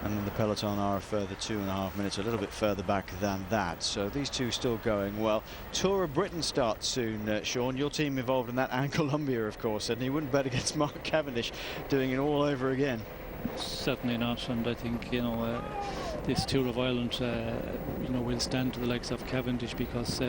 And then the peloton are a further 2.5 minutes, a little bit further back than that. So these two still going well. Tour of Britain starts soon, Sean. Your team involved in that, and Colombia, of course. And he wouldn't bet against Mark Cavendish doing it all over again. Certainly not, and I think this Tour of Ireland will stand to the likes of Cavendish, because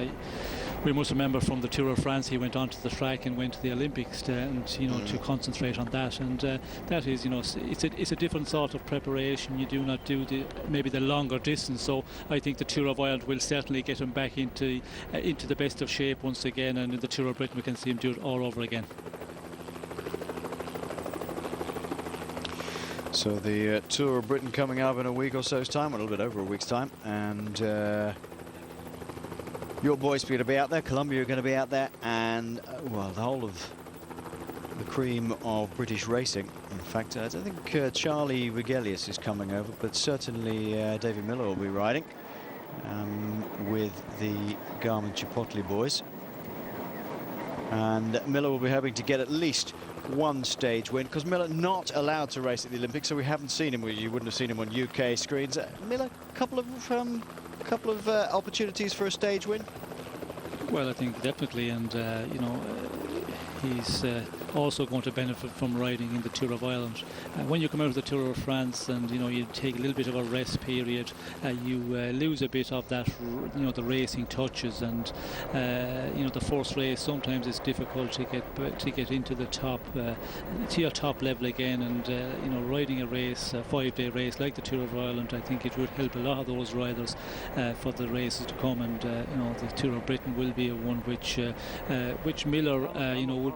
we must remember from the Tour of France he went onto the track and went to the Olympics to concentrate on that, and that is it's a different sort of preparation. You do not do maybe the longer distance, so I think the Tour of Ireland will certainly get him back into the best of shape once again, and in the Tour of Britain we can see him do it all over again. So the Tour of Britain coming up in a week or so's time, a little bit over a week's time, and your boys are going to be out there, Colombia are going to be out there, and well, the whole of the cream of British racing. In fact, I don't think Charlie Regelius is coming over, but certainly David Miller will be riding with the Garmin Chipotle boys, and Miller will be hoping to get at least one stage win, because Miller not allowed to race at the Olympics, so we haven't seen him. You wouldn't have seen him on UK screens. Miller, couple of opportunities for a stage win. Well, I think definitely, and he's also going to benefit from riding in the Tour of Ireland. When you come out of the Tour of France and you take a little bit of a rest period, you lose a bit of that, the racing touches, and the first race sometimes it's difficult to get into the top to your top level again, and riding a race, a 5-day race like the Tour of Ireland, I think it would help a lot of those riders for the races to come, and the Tour of Britain will be a one which Miller will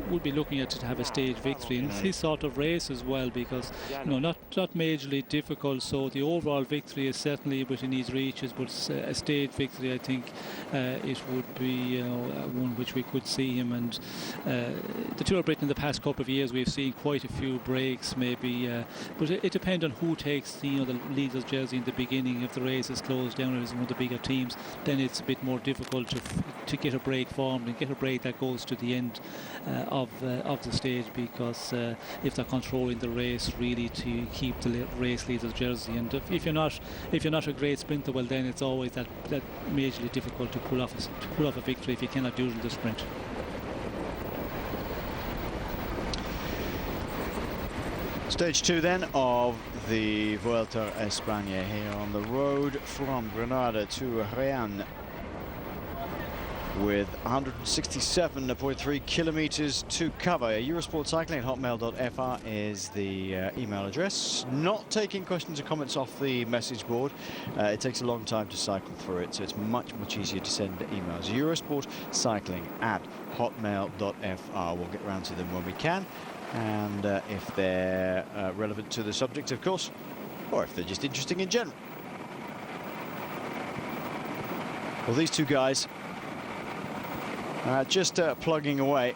would be looking at to have a stage victory. And it's his sort of race as well, because not majorly difficult. So the overall victory is certainly within his reaches, but a stage victory, I think, it would be one which we could see him. And the Tour of Britain in the past couple of years, we've seen quite a few breaks, maybe, but it depends on who takes the leader's jersey in the beginning. If the race is closed down, as one of the bigger teams, then it's a bit more difficult to get a break formed and get a break that goes to the end of the stage, because if they're controlling the race really to keep the race leader's jersey, and if you're not a great sprinter, well, then it's always that majorly difficult to pull off a victory if you cannot do it in the sprint. Stage 2 then of the Vuelta España here on the road from Granada to Jaén, with 167.3 kilometers to cover. Eurosportcycling@hotmail.fr is the email address. Not taking questions or comments off the message board. It takes a long time to cycle through it, so it's much easier to send emails. Eurosportcycling@hotmail.fr. We'll get round to them when we can, and if they're relevant to the subject, of course, or if they're just interesting in general. Well, these two guys just plugging away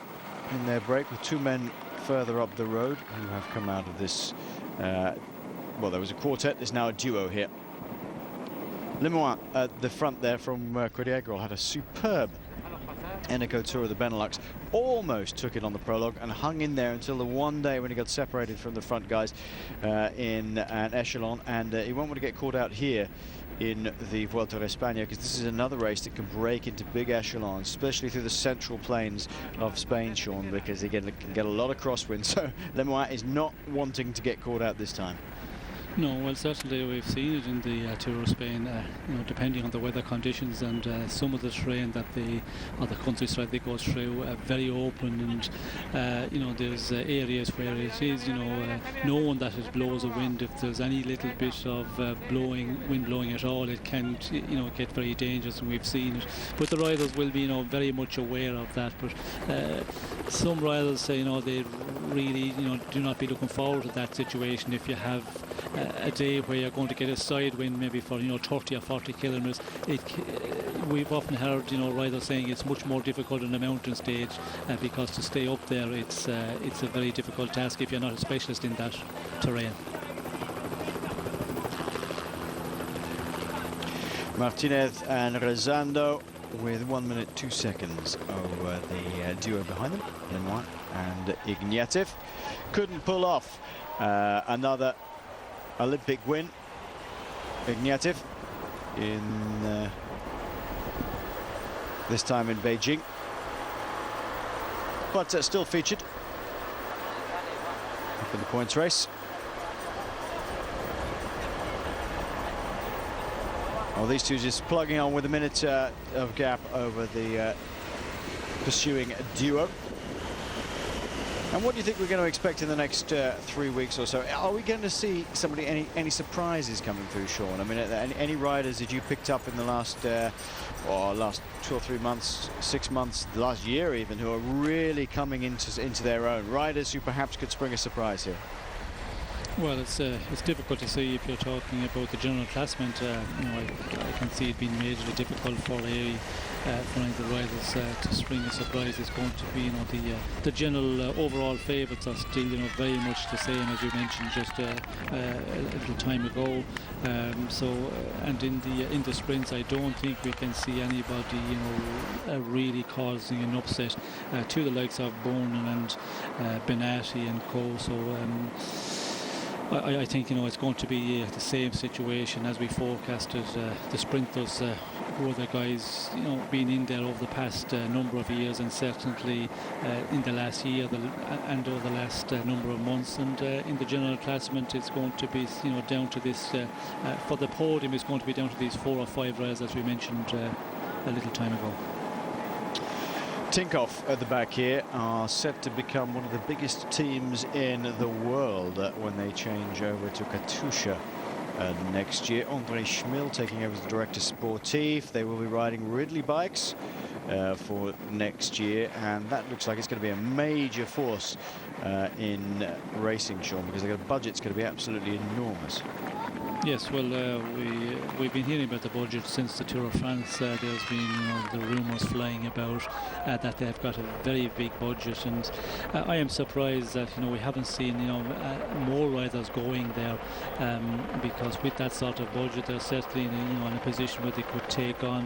in their break, with two men further up the road who have come out of this. Well, there was a quartet, there's now a duo here. Lemoine at the front there from Crédit Agricole had a superb Eneco Tour of the Benelux. Almost took it on the prologue and hung in there until the one day when he got separated from the front guys in an echelon, and he won't want to get caught out here in the Vuelta España, because this is another race that can break into big echelons, especially through the central plains of Spain, Sean, because again, it can get a lot of crosswind. So Lemoine is not wanting to get caught out this time. No, well, certainly we've seen it in the Tour of Spain, depending on the weather conditions and some of the terrain that the countryside they go through, very open, and there's areas where it is, knowing that it blows a wind. If there's any little bit of wind blowing at all, it can, get very dangerous, and we've seen it. But the riders will be, very much aware of that. But some riders say, they really, do not be looking forward to that situation. If you have a day where you're going to get a side wind, maybe for 30 or 40 kilometers, we've often heard riders saying it's much more difficult on a mountain stage, because to stay up there, it's a very difficult task if you're not a specialist in that terrain. Martinez and Rezando with 1 minute 2 seconds over the duo behind them, Lemoine and Ignatieff. Couldn't pull off another Olympic win. Ignatieff in this time in Beijing, but still featured up in the points race. Well, these two just plugging on with a minute of gap over the pursuing duo. And what do you think we're going to expect in the next 3 weeks or so? Are we going to see any surprises coming through, Sean? I mean, any riders that you picked up in the last 2 or 3 months, 6 months, the last year even, who are really coming into their own? Riders who perhaps could spring a surprise here? Well, it's difficult to see if you're talking about the general classement. I can see it being majorly difficult for any of the riders to spring a surprise. It's going to be, the general overall favourites are still, very much the same as you mentioned just a little time ago. And in the sprints, I don't think we can see anybody, really causing an upset to the likes of Bonin and Benatti and co. So. I think it's going to be the same situation as we forecasted. The sprinters, who are the guys being in there over the past number of years, and certainly in the last year and over the last number of months. And in the general classement, it's going to be down to this. For the podium, it's going to be down to these 4 or 5 riders, as we mentioned a little time ago. Tinkoff at the back here are set to become one of the biggest teams in the world when they change over to Katusha next year. André Schmil taking over as the director sportif. They will be riding Ridley bikes for next year, and that looks like it's going to be a major force in racing, Sean, because the budget's going to be absolutely enormous. Yes, well, we've been hearing about the budget since the Tour of France. There's been the rumours flying about that they've got a very big budget, and I am surprised that we haven't seen more riders going there, because with that sort of budget, they're certainly in a position where they could take on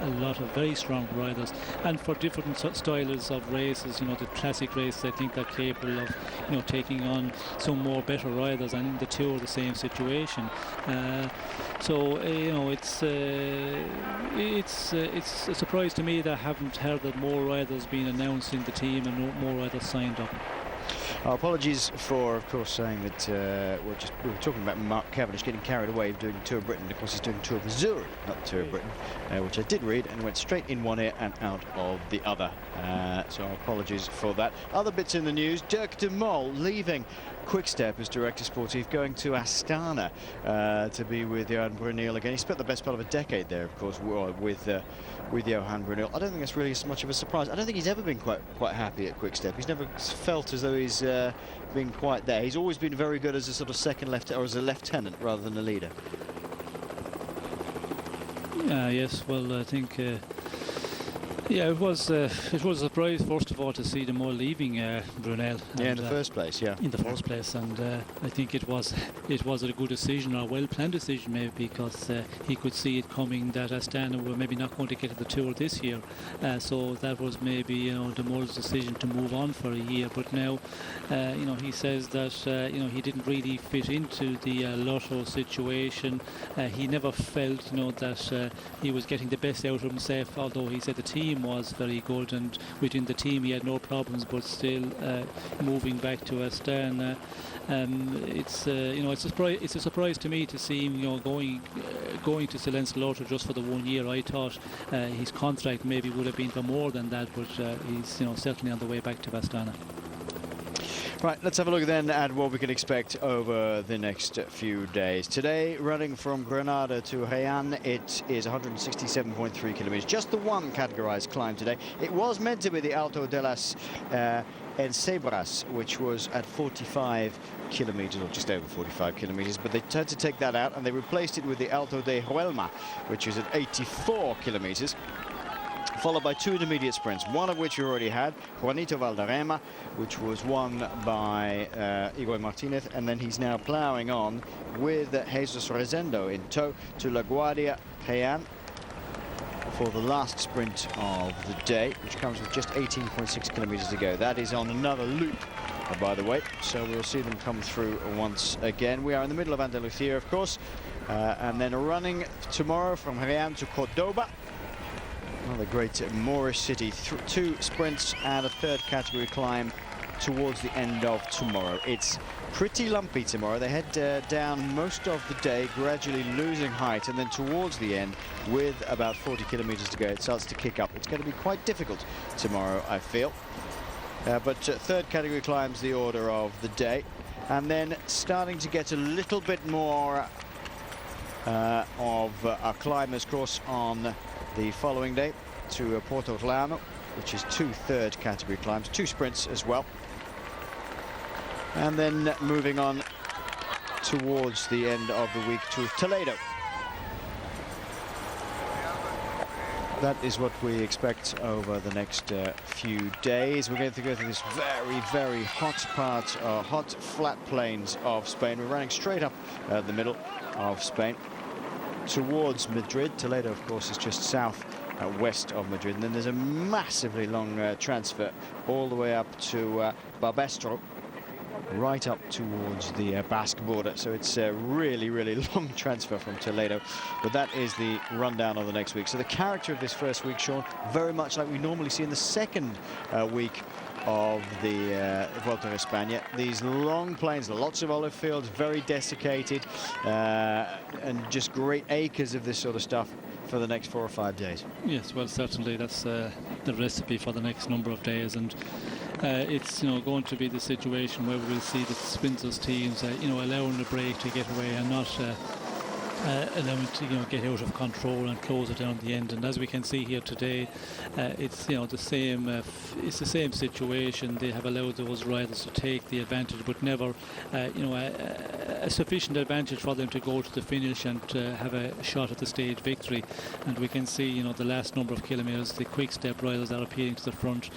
a lot of very strong riders, and for different styles of races. The classic race, I think they're capable of taking on some more better riders, and in the Tour the same situation. So it's a surprise to me that I haven't heard that more riders being announced in the team and more riders signed up. Our apologies for, of course, saying that we were talking about Mark Cavendish getting carried away doing Tour of Britain. Of course, he's doing Tour of Missouri, not Tour of Britain, which I did read and went straight in one ear and out of the other. So our apologies for that. Other bits in the news: Dirk de Mol leaving Quick-Step as director sportif, going to Astana to be with Johan Brunel again. He spent the best part of a decade there, of course, with Johan Brunel. I don't think that's really so much of a surprise. I don't think he's ever been quite happy at Quick-Step. He's never felt as though he's been quite there. He's always been very good as a sort of second or as a lieutenant rather than a leader. Yes, well, I think yeah, it was a surprise, first of all, to see them all leaving Brunel. Yeah, in the first place, yeah. In the first place, and I think it was a good decision, or a well-planned decision, maybe, because he could see it coming that Astana were maybe not going to get to the Tour this year. So that was maybe de Mol's decision to move on for a year. But now, he says that he didn't really fit into the Lotto situation. He never felt that he was getting the best out of himself. Although he said the team was very good, and within the team he had no problems, but still moving back to Astana, it's a surprise to me to see him going to Silence Lotto just for the 1 year. I thought his contract maybe would have been for more than that, but he's certainly on the way back to Astana. Right, let's have a look then at what we can expect over the next few days. Today, running from Granada to Jaén, it is 167.3 kilometers. Just the one categorized climb today. It was meant to be the Alto de las Encebras, which was at 45 kilometers, or just over 45 kilometers, but they had to take that out and they replaced it with the Alto de Huelma, which is at 84 kilometers. Followed by two intermediate sprints, one of which we already had, Juanito Valderrama, which was won by Igor Martinez, and then he's now ploughing on with Jesus Rezendo in tow to La Guardia Jaén for the last sprint of the day, which comes with just 18.6 kilometers to go. That is on another loop, by the way, so we'll see them come through once again. We are in the middle of Andalusia, of course, and then running tomorrow from Jaén to Cordoba. Another great Moorish city. Two sprints and a third category climb towards the end of tomorrow. It's pretty lumpy tomorrow. They head down most of the day, gradually losing height, and then towards the end, with about 40 kilometers to go, it starts to kick up. It's going to be quite difficult tomorrow, I feel. But third category climbs the order of the day, and then starting to get a little bit more of a climbers course on the following day to Porto Llano, which is two third category climbs, two sprints as well, and then moving on towards the end of the week to Toledo. That is what we expect over the next few days. We're going to go through this very, very hot hot flat plains of Spain. We're running straight up the middle of Spain towards Madrid. Toledo, of course, is just south west of Madrid, and then there's a massively long transfer all the way up to Barbastro, right up towards the Basque border. So it's a really, really long transfer from Toledo, but that is the rundown of the next week. So the character of this first week, Sean, very much like we normally see in the second week of the Vuelta a España. These long plains, lots of olive fields, very desiccated, and just great acres of this sort of stuff for the next 4 or 5 days. Yes, well, certainly that's the recipe for the next number of days, and it's going to be the situation where we'll see the sprinters teams allowing a break to get away and not allow him to get out of control and close it down at the end. And as we can see here today, it's the same. It's the same situation. They have allowed those riders to take the advantage, but never a sufficient advantage for them to go to the finish and have a shot at the stage victory. And we can see the last number of kilometres, the quick step riders are appearing to the front.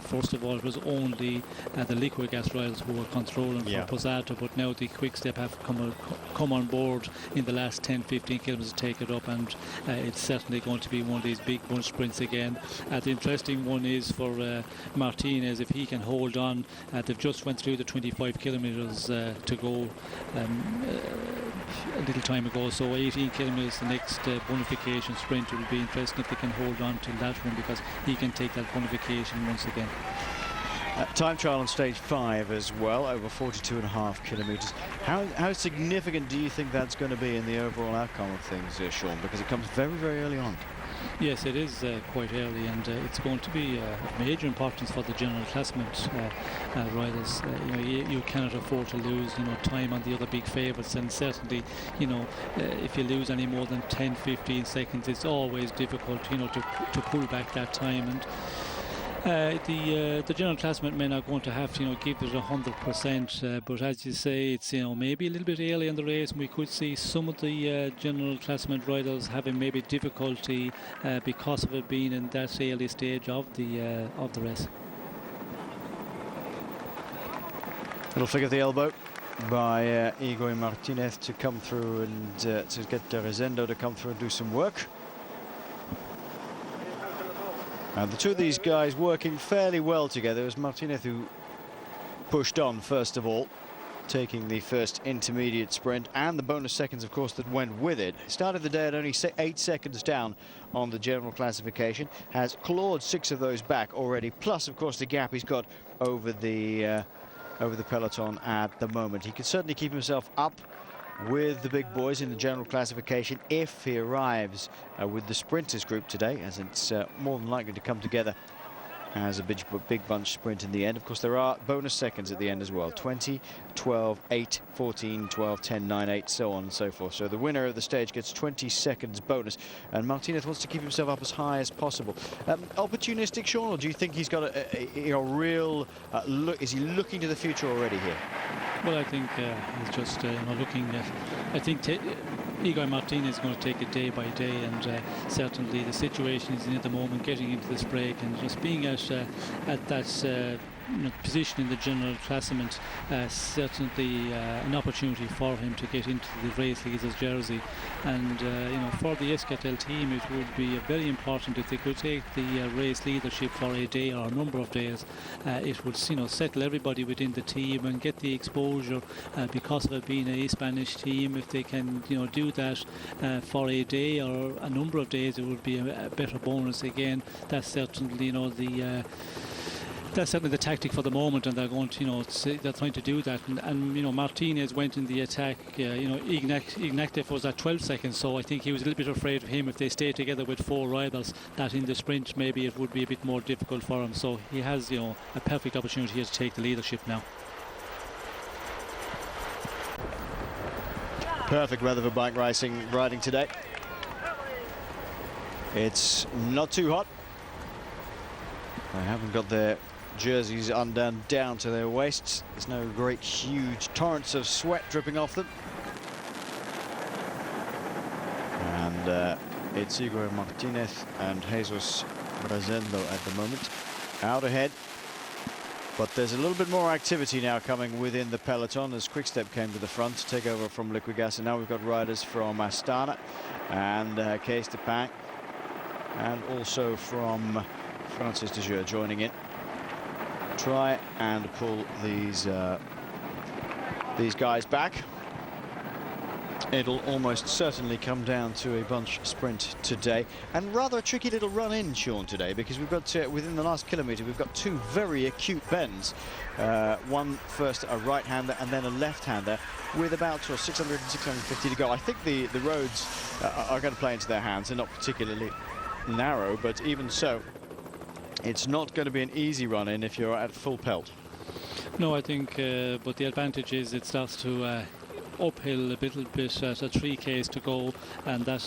First of all, it was only the liquid gas riders who were controlling for Pozzato, but now the quick step have come on board in the last 10-15 kilometres to take it up, and it's certainly going to be one of these big bunch sprints again. The interesting one is for Martinez, if he can hold on. They've just went through the 25 kilometres to go a little time ago, so 18 kilometres the next bonification sprint. Will be interesting if they can hold on to that one, because he can take that bonification once again. Time trial on stage 5 as well, over 42.5 kilometres. How significant do you think that's going to be in the overall outcome of things, Sean? Because it comes very, very early on. Yes, it is quite early, and it's going to be of major importance for the general classement riders. You cannot afford to lose time on the other big favourites, and certainly if you lose any more than 10-15 seconds, it's always difficult to pull back that time. And the general classement men are going to have to give it 100%, but as you say, it's maybe a little bit early in the race, and we could see some of the general classement riders having maybe difficulty because of it being in that early stage of the race. Little flick of the elbow by Igor Martinez to come through and to get Rezendo to come through and do some work. And the two of these guys working fairly well together. It was Martinez who pushed on first of all, taking the first intermediate sprint and the bonus seconds, of course, that went with it. Started the day at only 8 seconds down on the general classification, has clawed 6 of those back already, plus, of course, the gap he's got over the peloton at the moment. He can certainly keep himself up with the big boys in the general classification if he arrives with the sprinters group today, as it's more than likely to come together as a big bunch sprint in the end. Of course, there are bonus seconds at the end as well: 20, 12, 8, 14, 12, 10, 9, 8, so on and so forth. So the winner of the stage gets 20 seconds bonus, and Martinez wants to keep himself up as high as possible. Opportunistic, Sean, or do you think he's got a real look? Is he looking to the future already here? Well, I think he's just looking at. I think Igor Martinez is going to take it day by day, and certainly the situation is in at the moment, getting into this break and just being at that position in the general classement, certainly an opportunity for him to get into the race leader's jersey. And for the Euskaltel team, it would be very important if they could take the race leadership for a day or a number of days. It would settle everybody within the team and get the exposure because of it being a Spanish team. If they can do that for a day or a number of days, it would be a better bonus. Again, that's certainly that's certainly the tactic for the moment, and they're going to, they're trying to do that. And Martinez went in the attack. Ignatev was at 12 seconds, so I think he was a little bit afraid of him. If they stay together with 4 riders, that in the sprint maybe it would be a bit more difficult for him. So he has, a perfect opportunity here to take the leadership now. Perfect weather for bike riding today. It's not too hot. They haven't got their jerseys undone down to their waists. There's no great huge torrents of sweat dripping off them. And it's Igor Martinez and Jesus Rezendo at the moment out ahead. But there's a little bit more activity now coming within the peloton as Quickstep came to the front to take over from Liquigas, and now we've got riders from Astana and Case de Pin, and also from Francis de Jure joining in. Try and pull these guys back. It'll almost certainly come down to a bunch sprint today, and rather a tricky little run in, Sean, today, because we've got within the last kilometre we've got 2 very acute bends. One first a right-hander and then a left-hander with about 600 and 650 to go. I think the roads are going to play into their hands. They're not particularly narrow, but even so, it's not going to be an easy run in if you're at full pelt. No, I think, but the advantage is it starts to uphill a little bit at a 3Ks to go, and that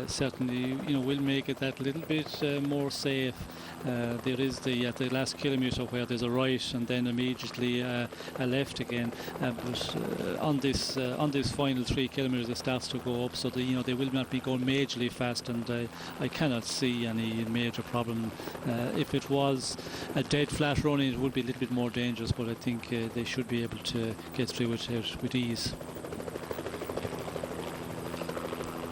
certainly will make it that little bit more safe. There is at the last kilometre where there's a right and then immediately a left again. But on this final 3 kilometres it starts to go up, so they will not be going majorly fast, and I cannot see any major problem. If it was a dead flat running, it would be a little bit more dangerous, but I think they should be able to get through it with ease.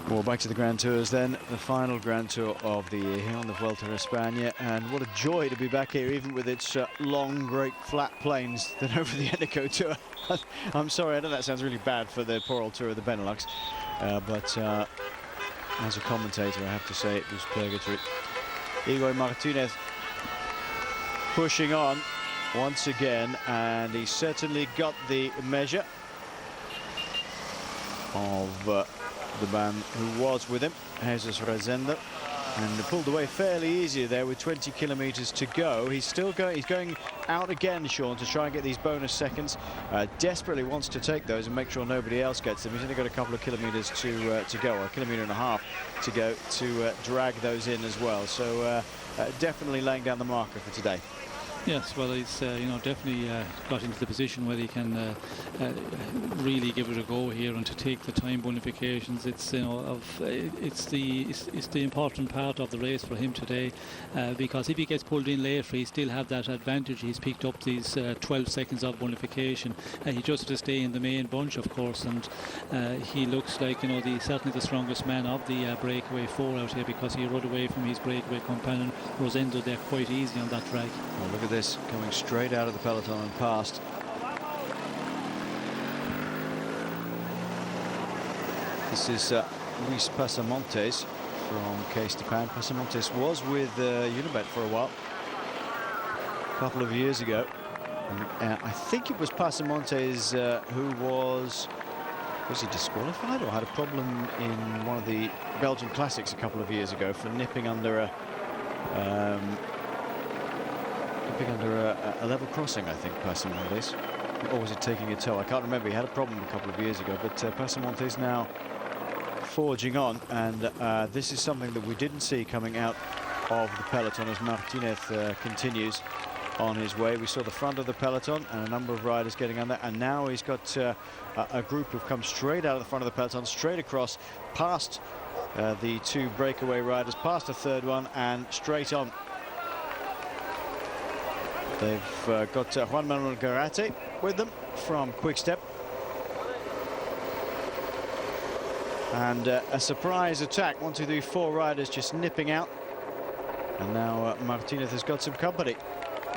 Well, back to the Grand Tours then, the final Grand Tour of the year here on the Vuelta España, and what a joy to be back here, even with its long, great, flat plains than over the Eneco Tour. I'm sorry, I know that sounds really bad for the poor old Tour of the Benelux, but as a commentator, I have to say it was purgatory. Igor Martinez pushing on once again, and he certainly got the measure of the man who was with him, Jesus Rezende, and pulled away fairly easy there with 20 kilometres to go. He's still going. He's going out again, Sean, to try and get these bonus seconds. Desperately wants to take those and make sure nobody else gets them. He's only got a couple of kilometres to go, or a kilometre and a half to go, to drag those in as well. So definitely laying down the marker for today. Yes, well, he's definitely got into the position where he can really give it a go here, and to take the time bonifications. It's it's the important part of the race for him today, because if he gets pulled in later, he still have that advantage. He's picked up these 12 seconds of bonification. He just has to stay in the main bunch, of course, and he looks like certainly the strongest man of the breakaway 4 out here, because he rode away from his breakaway companion Rosendo there quite easy on that drag. Well, look at this, coming straight out of the peloton and past. This is Luis Pasamontes from Case Japan. Pasamontes was with Unibet for a while, a couple of years ago. And I think it was Pasamontes who was he disqualified or had a problem in one of the Belgian Classics a couple of years ago for nipping under a level crossing, I think, Pasamontes. Or was it taking a toe? I can't remember. He had a problem a couple of years ago, but Pasamontes now forging on, and this is something that we didn't see coming out of the peloton as Martinez continues on his way. We saw the front of the peloton and a number of riders getting on there, and now he's got a group who've come straight out of the front of the peloton, straight across, past the 2 breakaway riders, past a third one, and straight on. They've got Juan Manuel Garate with them from Quick-Step. And a surprise attack. 1, 2, 3, 4 riders just nipping out. And now Martinez has got some company.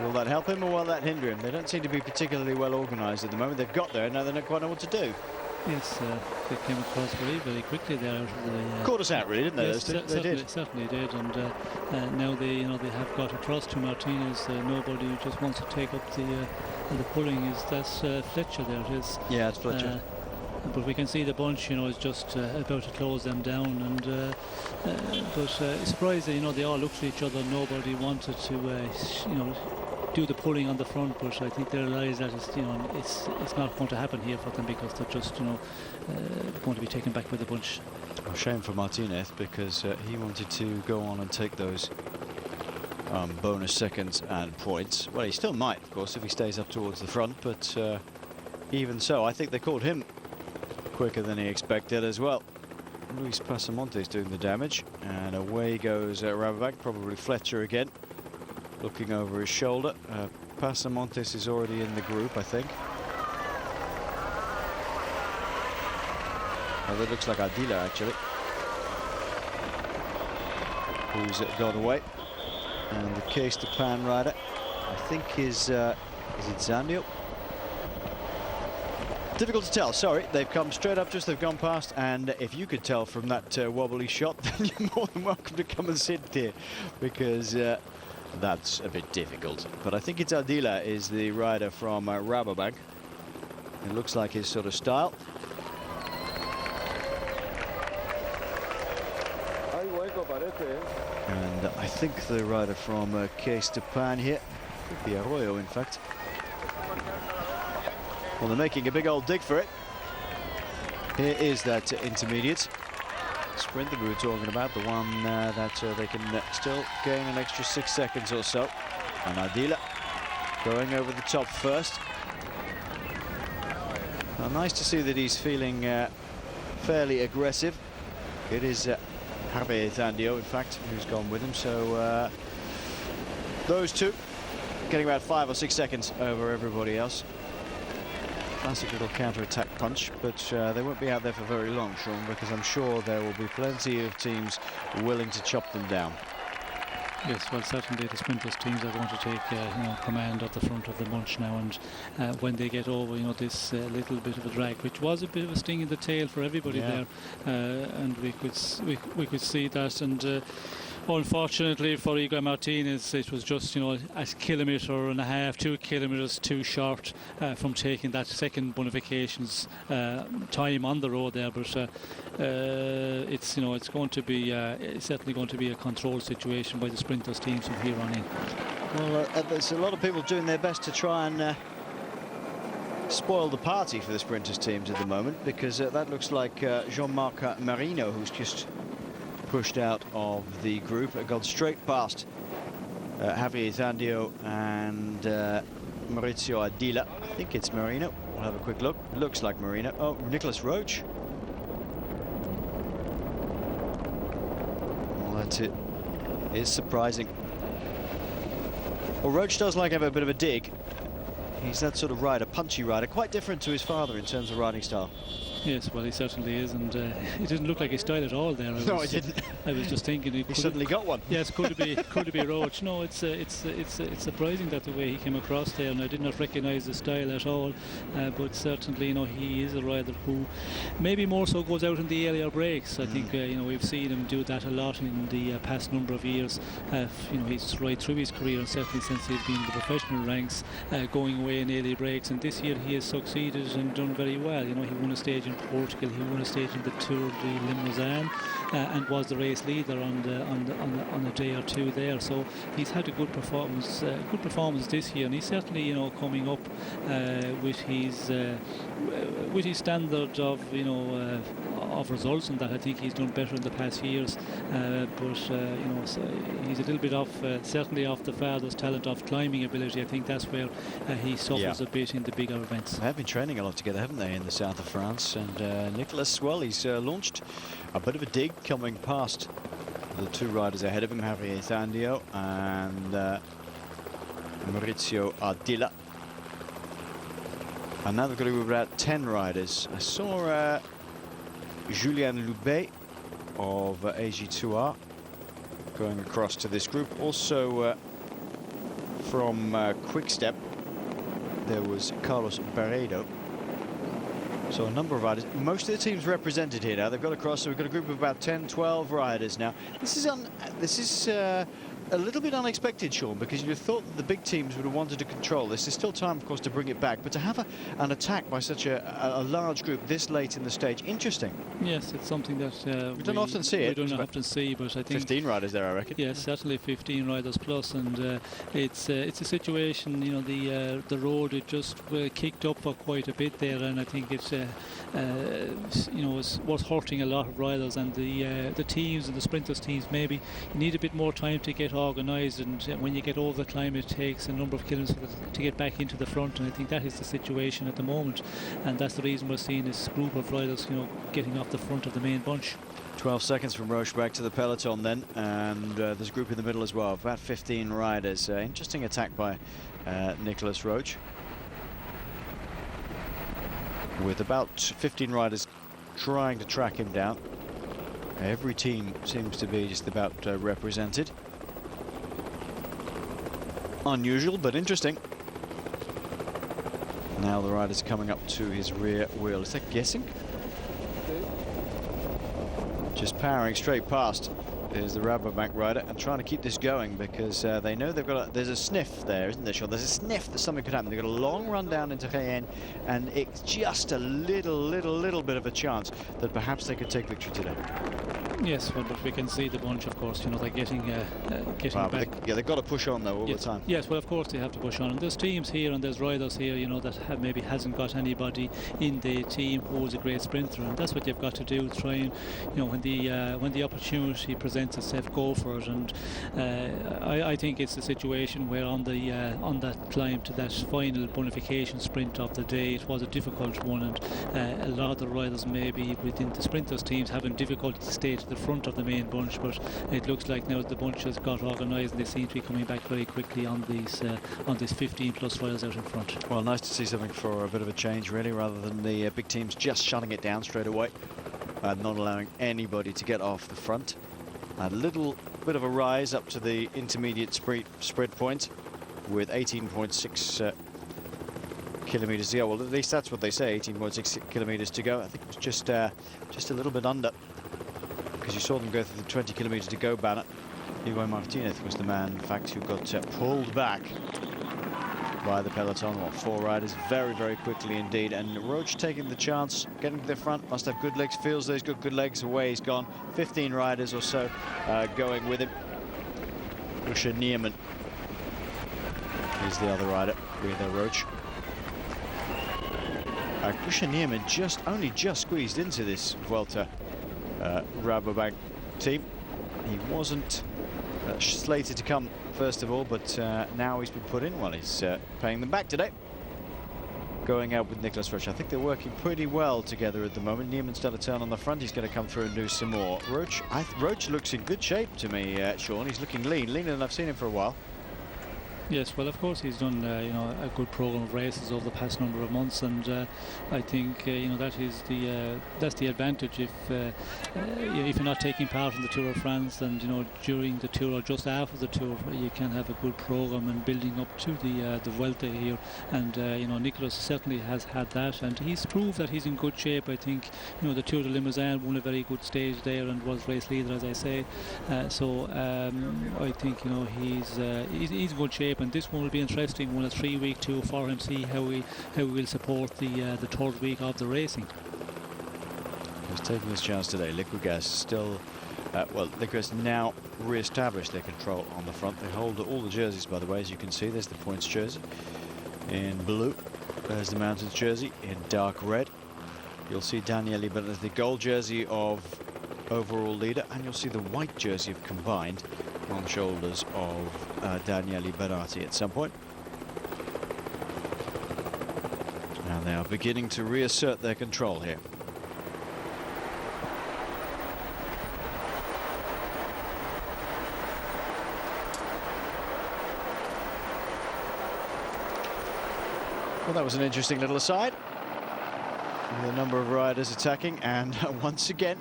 Will that help him or will that hinder him? They don't seem to be particularly well organised at the moment. They've got there, now they don't quite know what to do. Yes, they came across very quickly there. Out of the, caught us out, really, didn't they? Yes, they did. Certainly did, and now they have got across to Martinez. Nobody who just wants to take up the pulling. That's Fletcher there. It is. Yeah, it's Fletcher. But we can see the bunch, is just about to close them down, and but it's surprising, they all looked at each other. Nobody wanted to, do the pulling on the front, but I think they realise that it's not going to happen here for them, because they're just going to be taken back by the bunch. A shame for Martinez, because he wanted to go on and take those bonus seconds and points. Well, he still might, of course, if he stays up towards the front, but even so, I think they caught him quicker than he expected as well. Luis Pasamontes doing the damage, and away goes Rabobank, probably Fletcher again, looking over his shoulder. Pasamontes is already in the group, I think. Oh, that looks like Ardila, actually, who's gone away. And the Case Japan rider, I think, is it Zandio? Difficult to tell, sorry. They've come straight up, they've gone past, and if you could tell from that wobbly shot, then you're more than welcome to come and sit here, because that's a bit difficult. But I think it's Ardila is the rider from Rabobank. It looks like his sort of style. And I think the rider from Case Japan here, could be Arroyo, in fact. Well, they're making a big old dig for it. Here is that intermediate sprint that we were talking about, the one that they can still gain an extra 6 seconds or so. And Adila going over the top first. Well, nice to see that he's feeling fairly aggressive. It is Javier Zandio, in fact, who's gone with him. So those two getting about 5 or 6 seconds over everybody else. Classic little counter-attack punch, but they won't be out there for very long, Sean, because I'm sure there will be plenty of teams willing to chop them down. Yes, well, certainly the sprinters teams are going to take command of the front of the bunch now, and when they get over this little bit of a drag, which was a bit of a sting in the tail for everybody there, and we could see that, and unfortunately for Igor Martinez, it was just a kilometre and a half, 2 kilometres too short from taking that second bonifications time on the road there. But it's going to be it's certainly going to be a controlled situation by the sprinters teams from here on in. Well, there's a lot of people doing their best to try and spoil the party for the sprinters teams at the moment, because that looks like Jean-Marc Marino, who's just pushed out of the group, gone straight past Javier Zandio and Maurizio Adila. I think it's Marino. We'll have a quick look. Looks like Marino. Oh, Nicholas Roach. Well, that's it. It's surprising. Well, Roach does like to have a bit of a dig. He's that sort of rider, punchy rider, quite different to his father in terms of riding style. Yes, well, he certainly is, and it didn't look like his style at all there. No, it didn't. I was just thinking he suddenly got one. Yes, could it be Roach? No, it's surprising that the way he came across there, and I did not recognise the style at all. But certainly, he is a rider who maybe more so goes out in the earlier breaks. I think we've seen him do that a lot in the past number of years. He's right through his career, and certainly since he's been in the professional ranks, going away in early breaks. And this year he has succeeded and done very well. He won a stage in Portugal, he won a stage in the Tour de Limousin, and was the race leader on a day or two there. So he's had a good performance this year, and he's certainly coming up with his standard of results, and that I think he's done better in the past years. But so he's a little bit off, certainly off the father's talent of climbing ability. I think that's where he suffers a bit in the bigger events. They have been training a lot together, haven't they, in the south of France? And Nicholas, well, he's launched a bit of a dig coming past the two riders ahead of him, Javier Zandio and Maurizio Ardila. And now they've got to move about 10 riders. I saw Julien Loubet of AG2R going across to this group. Also from Quick-Step, there was Carlos Barredo. So a number of riders. Most of the teams represented here now. They've got across, so we've got a group of about 10, 12 riders now. This is a little bit unexpected, Sean, because you'd have thought that the big teams would have wanted to control this. There's still time, of course, to bring it back, but to have an attack by such a large group this late in the stage, interesting. Yes, it's something that we don't often see it. We don't often see, but I think 15 riders there, I reckon. Yes, certainly 15 riders plus, and it's a situation. The road it just kicked up for quite a bit there, and I think it's was hurting a lot of riders, and the teams and the sprinters teams maybe need a bit more time to get organised, and when you get over the climb it takes a number of kilometres to get back into the front, and I think that is the situation at the moment, and that's the reason we're seeing this group of riders getting off the front of the main bunch. 12 seconds from Roche back to the peloton then, and there's a group in the middle as well, about 15 riders. Interesting attack by Nicholas Roche, with about 15 riders trying to track him down. Every team seems to be just about represented. Unusual, but interesting. Now the rider's coming up to his rear wheel. Is that guessing? Just powering straight past. There's the Rabobank rider, and trying to keep this going because they know they've got there's a sniff there, isn't there, Sean? There's a sniff that something could happen. They've got a long run down into Cayenne, and it's just a little bit of a chance that perhaps they could take victory today. Yes, well, but we can see the bunch, of course. You know, they're getting Wow, back. they've got to push on though all Yes. the time. Yes, well, of course they have to push on. And there's teams here and there's riders here, you know, that maybe hasn't got anybody in the team who is a great sprinter, and that's what you've got to do. Try and, you know, when the opportunity presents itself, go for it. And I think it's a situation where on that climb to that final bonification sprint of the day, it was a difficult one, and a lot of the riders maybe within the sprinters teams having difficulty to stay to the front of the main bunch, but it looks like now the bunch has got organised and they seem to be coming back very quickly on these 15 plus riders out in front. Well, nice to see something for a bit of a change, really, rather than the big teams just shutting it down straight away, not allowing anybody to get off the front. A little bit of a rise up to the intermediate spread point with 18.6 kilometers to go. Well, at least that's what they say, 18.6 kilometers to go. I think it was just a little bit under, because you saw them go through the 20 kilometers to go banner. Hugo Martinez was the man, in fact, who got pulled back by the peloton. Well, 4 riders very, very quickly indeed. And Roach taking the chance, getting to the front, must have good legs, feels those good legs. Away he's gone. 15 riders or so going with him. Usha Nierman is the other rider with Roach. Usha Nierman only just squeezed into this Vuelta Rabobank team. He wasn't slated to come first of all, but now he's been put in. Well, he's paying them back today. Going out with Nicholas Roach. I think they're working pretty well together at the moment. Nierman's done a turn on the front. He's going to come through and do some more. Roach looks in good shape to me, Sean. He's looking leaner than I've seen him for a while. Yes, well, of course he's done you know, a good program of races over the past number of months, and I think you know, that's the advantage if you're not taking part in the Tour of France, and you know, during the tour or just after the tour, you can have a good program and building up to the Vuelta here. And you know, Nicholas certainly has had that, and he's proved that he's in good shape. I think, you know, the Tour de Limousin won a very good stage there and was race leader, as I say. So I think, you know, he's in good shape. And this one will be interesting, one, a 3-week tour for him, see how he will support the third week of the racing. He's taking his chance today. Liquigas still, well, Liquigas now re-established their control on the front. They hold all the jerseys, by the way, as you can see. There's the points jersey in blue. There's the mountains jersey in dark red. You'll see Daniel Liber as the gold jersey of overall leader, and you'll see the white jersey of combined on the shoulders of Daniele Berardi at some point. Now they are beginning to reassert their control here. Well, that was an interesting little aside. With a number of riders attacking, and once again,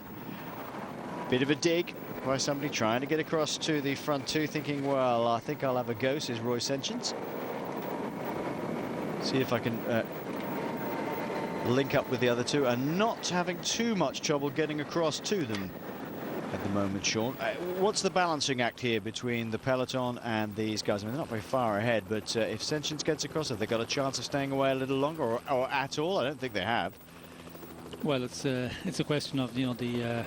bit of a dig by somebody trying to get across to the front two, thinking, well, I think I'll have a go, says Roy Sentience. See if I can link up with the other two, and not having too much trouble getting across to them at the moment, Sean. What's the balancing act here between the peloton and these guys? I mean, they're not very far ahead, but if Sentience gets across, have they got a chance of staying away a little longer, or at all? I don't think they have. Well, it's a question of, you know, the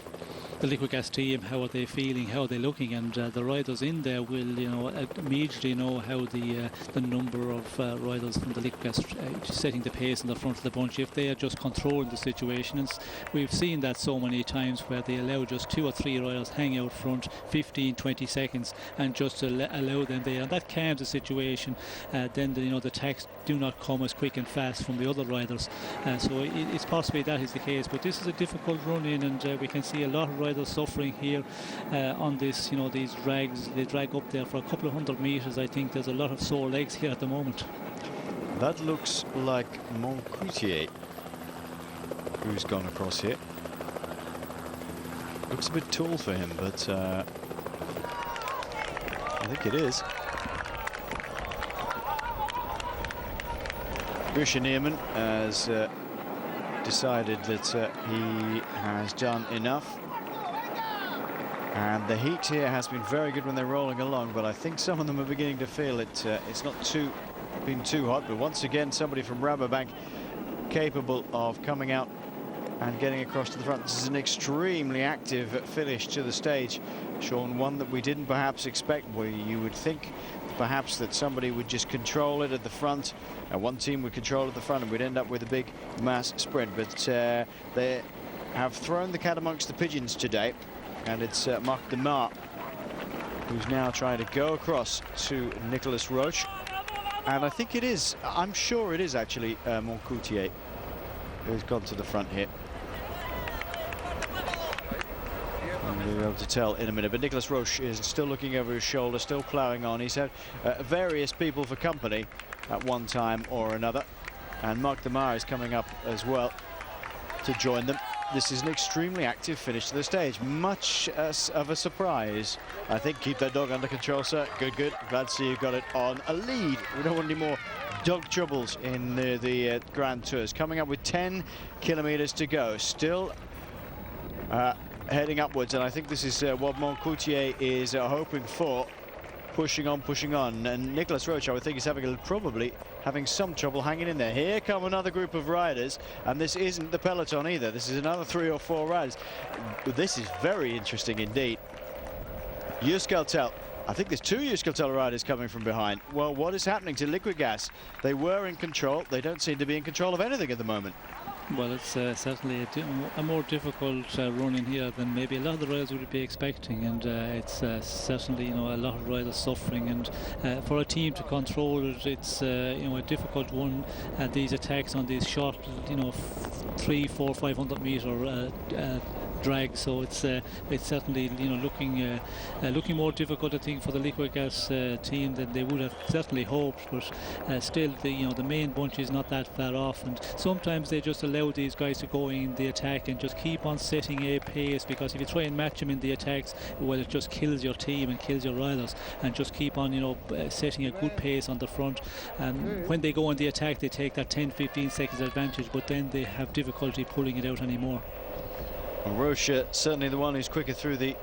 Liquigas team, how are they feeling, how are they looking, and the riders in there will, you know, immediately know how the number of riders from the Liquigas setting the pace in the front of the bunch, if they are just controlling the situation. And we've seen that so many times where they allow just 2 or 3 riders hang out front 15-20 seconds and just allow them there, and that calms the situation. Then you know, the attacks do not come as quick and fast from the other riders, so it's possibly that is the case. But this is a difficult run in, and we can see a lot of riders suffering here on this, you know, these drags. They drag up there for a couple of 100 meters. I think there's a lot of sore legs here at the moment. That looks like Moncoutier who's gone across here. Looks a bit tall for him, but I think it is. Usha Nierman has decided that he has done enough. And the heat here has been very good when they're rolling along, but I think some of them are beginning to feel it. It's not been too hot, but once again, somebody from Rabobank capable of coming out and getting across to the front. This is an extremely active finish to the stage, Sean, one that we didn't perhaps expect. Where you would think perhaps that somebody would just control it at the front, and one team would control at the front, and we'd end up with a big mass sprint. But they have thrown the cat amongst the pigeons today, and it's Marc Demar who's now trying to go across to Nicolas Roche. And I think it is, I'm sure it is actually Moncoutier who's gone to the front here. We'll be able to tell in a minute, but Nicolas Roche is still looking over his shoulder, still ploughing on. He's had various people for company at one time or another, and Marc Demar is coming up as well to join them. This is an extremely active finish to the stage, much of a surprise. I think. Keep that dog under control, sir. Good, good. Glad to see you got it on a lead. We don't want any more dog troubles in the Grand Tours. Coming up with 10 kilometers to go, still heading upwards, and I think this is what Moncoutier is hoping for. Pushing on, and Nicolas Roche, I would think, is probably having some trouble hanging in there. Here come another group of riders, and this isn't the peloton either. This is another 3 or 4 riders. This is very interesting indeed. Euskaltel, I think there's 2 Euskaltel riders coming from behind. Well, what is happening to Liquid Gas? They were in control. They don't seem to be in control of anything at the moment. Well, it's certainly a more difficult run in here than maybe a lot of the riders would be expecting, and it's certainly, you know, a lot of riders suffering, and for a team to control it, it's you know, a difficult one. These attacks on these short, you know, 300, 400, 500 meter drag, so it's certainly, you know, looking more difficult, I think, for the Liquid Gas team than they would have certainly hoped. But still, the main bunch is not that far off, and sometimes they just allow these guys to go in the attack and just keep on setting a pace, because if you try and match them in the attacks, well, it just kills your team and kills your riders. And just keep on, you know, setting a good pace on the front, and when they go on the attack, they take that 10-15 seconds advantage, but then they have difficulty pulling it out anymore. Well, Roche certainly the one who's quicker through the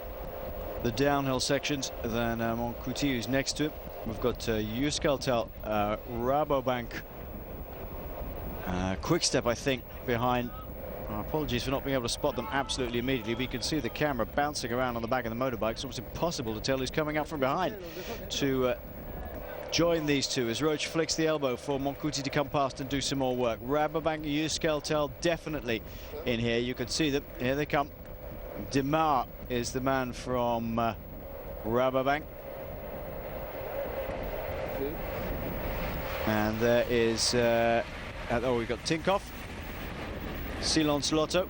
downhill sections than Moncoutier, who's next to him. We've got Euskaltel, Rabobank, Quick Step, I think, behind. Apologies for not being able to spot them absolutely immediately, but you can see the camera bouncing around on the back of the motorbike. It's almost impossible to tell who's coming up from behind to join these two, as Roche flicks the elbow for Moncoutier to come past and do some more work. Rabobank, Euskaltel definitely in here. You can see them. Here they come. Demar is the man from Rabobank. And there is we've got Tinkoff, Silence Lotto,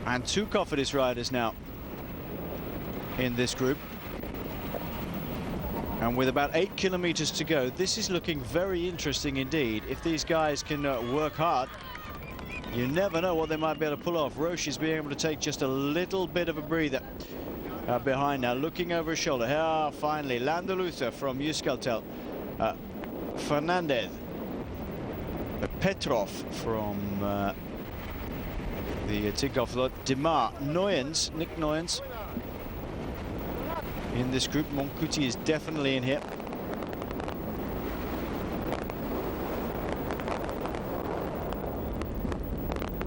and 2 Cofidis riders now in this group. And with about 8 kilometers to go, this is looking very interesting indeed. If these guys can work hard, you never know what they might be able to pull off. Roche is being able to take just a little bit of a breather behind now, looking over his shoulder. Finally, Landalusa from Euskaltel, Fernandez, Petrov from the Tinkoff lot, Demar, Noyens, Nick Noyens in this group. Moncoutier is definitely in here.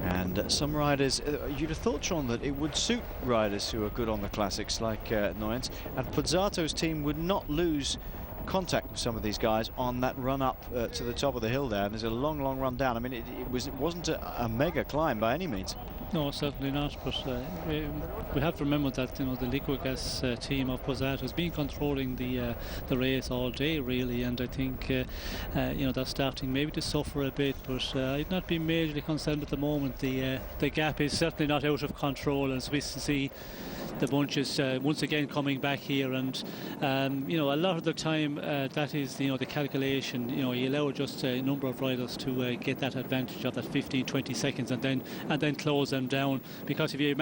And some riders, you'd have thought, Sean, that it would suit riders who are good on the classics like Noyens, and Pozzato's team would not lose contact with some of these guys on that run up to the top of the hill there. And there's a long run down. I mean, it wasn't a mega climb by any means. No, certainly not. But we have to remember that, you know, the Liquid Gas team of Pozzato has been controlling the race all day, really, and I think you know, they're starting maybe to suffer a bit. But I'd not be majorly concerned at the moment. The gap is certainly not out of control, as we see the bunches once again coming back here, and you know, a lot of the time that is, you know, the calculation. You know, you allow just a number of riders to get that advantage of that 15-20 seconds, and then close them down. Because if you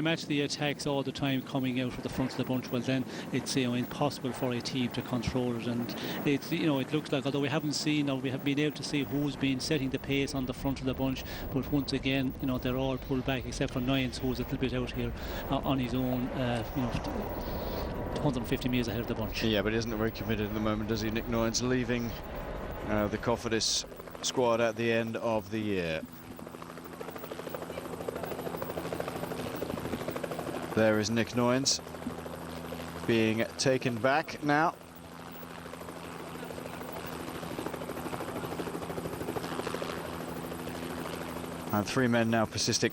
match the attacks all the time coming out of the front of the bunch, well, then it's, you know, impossible for a team to control it. And it's, you know, it looks like, although we haven't seen, or we have been able to see who's been setting the pace on the front of the bunch, but once again, you know, they're all pulled back except for Noyens, who's a little bit out here on his own. You know, 150 metres ahead of the bunch. Yeah, but he isn't very committed at the moment, does he? Nick Noyens leaving the Cofidis squad at the end of the year. There is Nick Noyens being taken back now. And 3 men now persisting.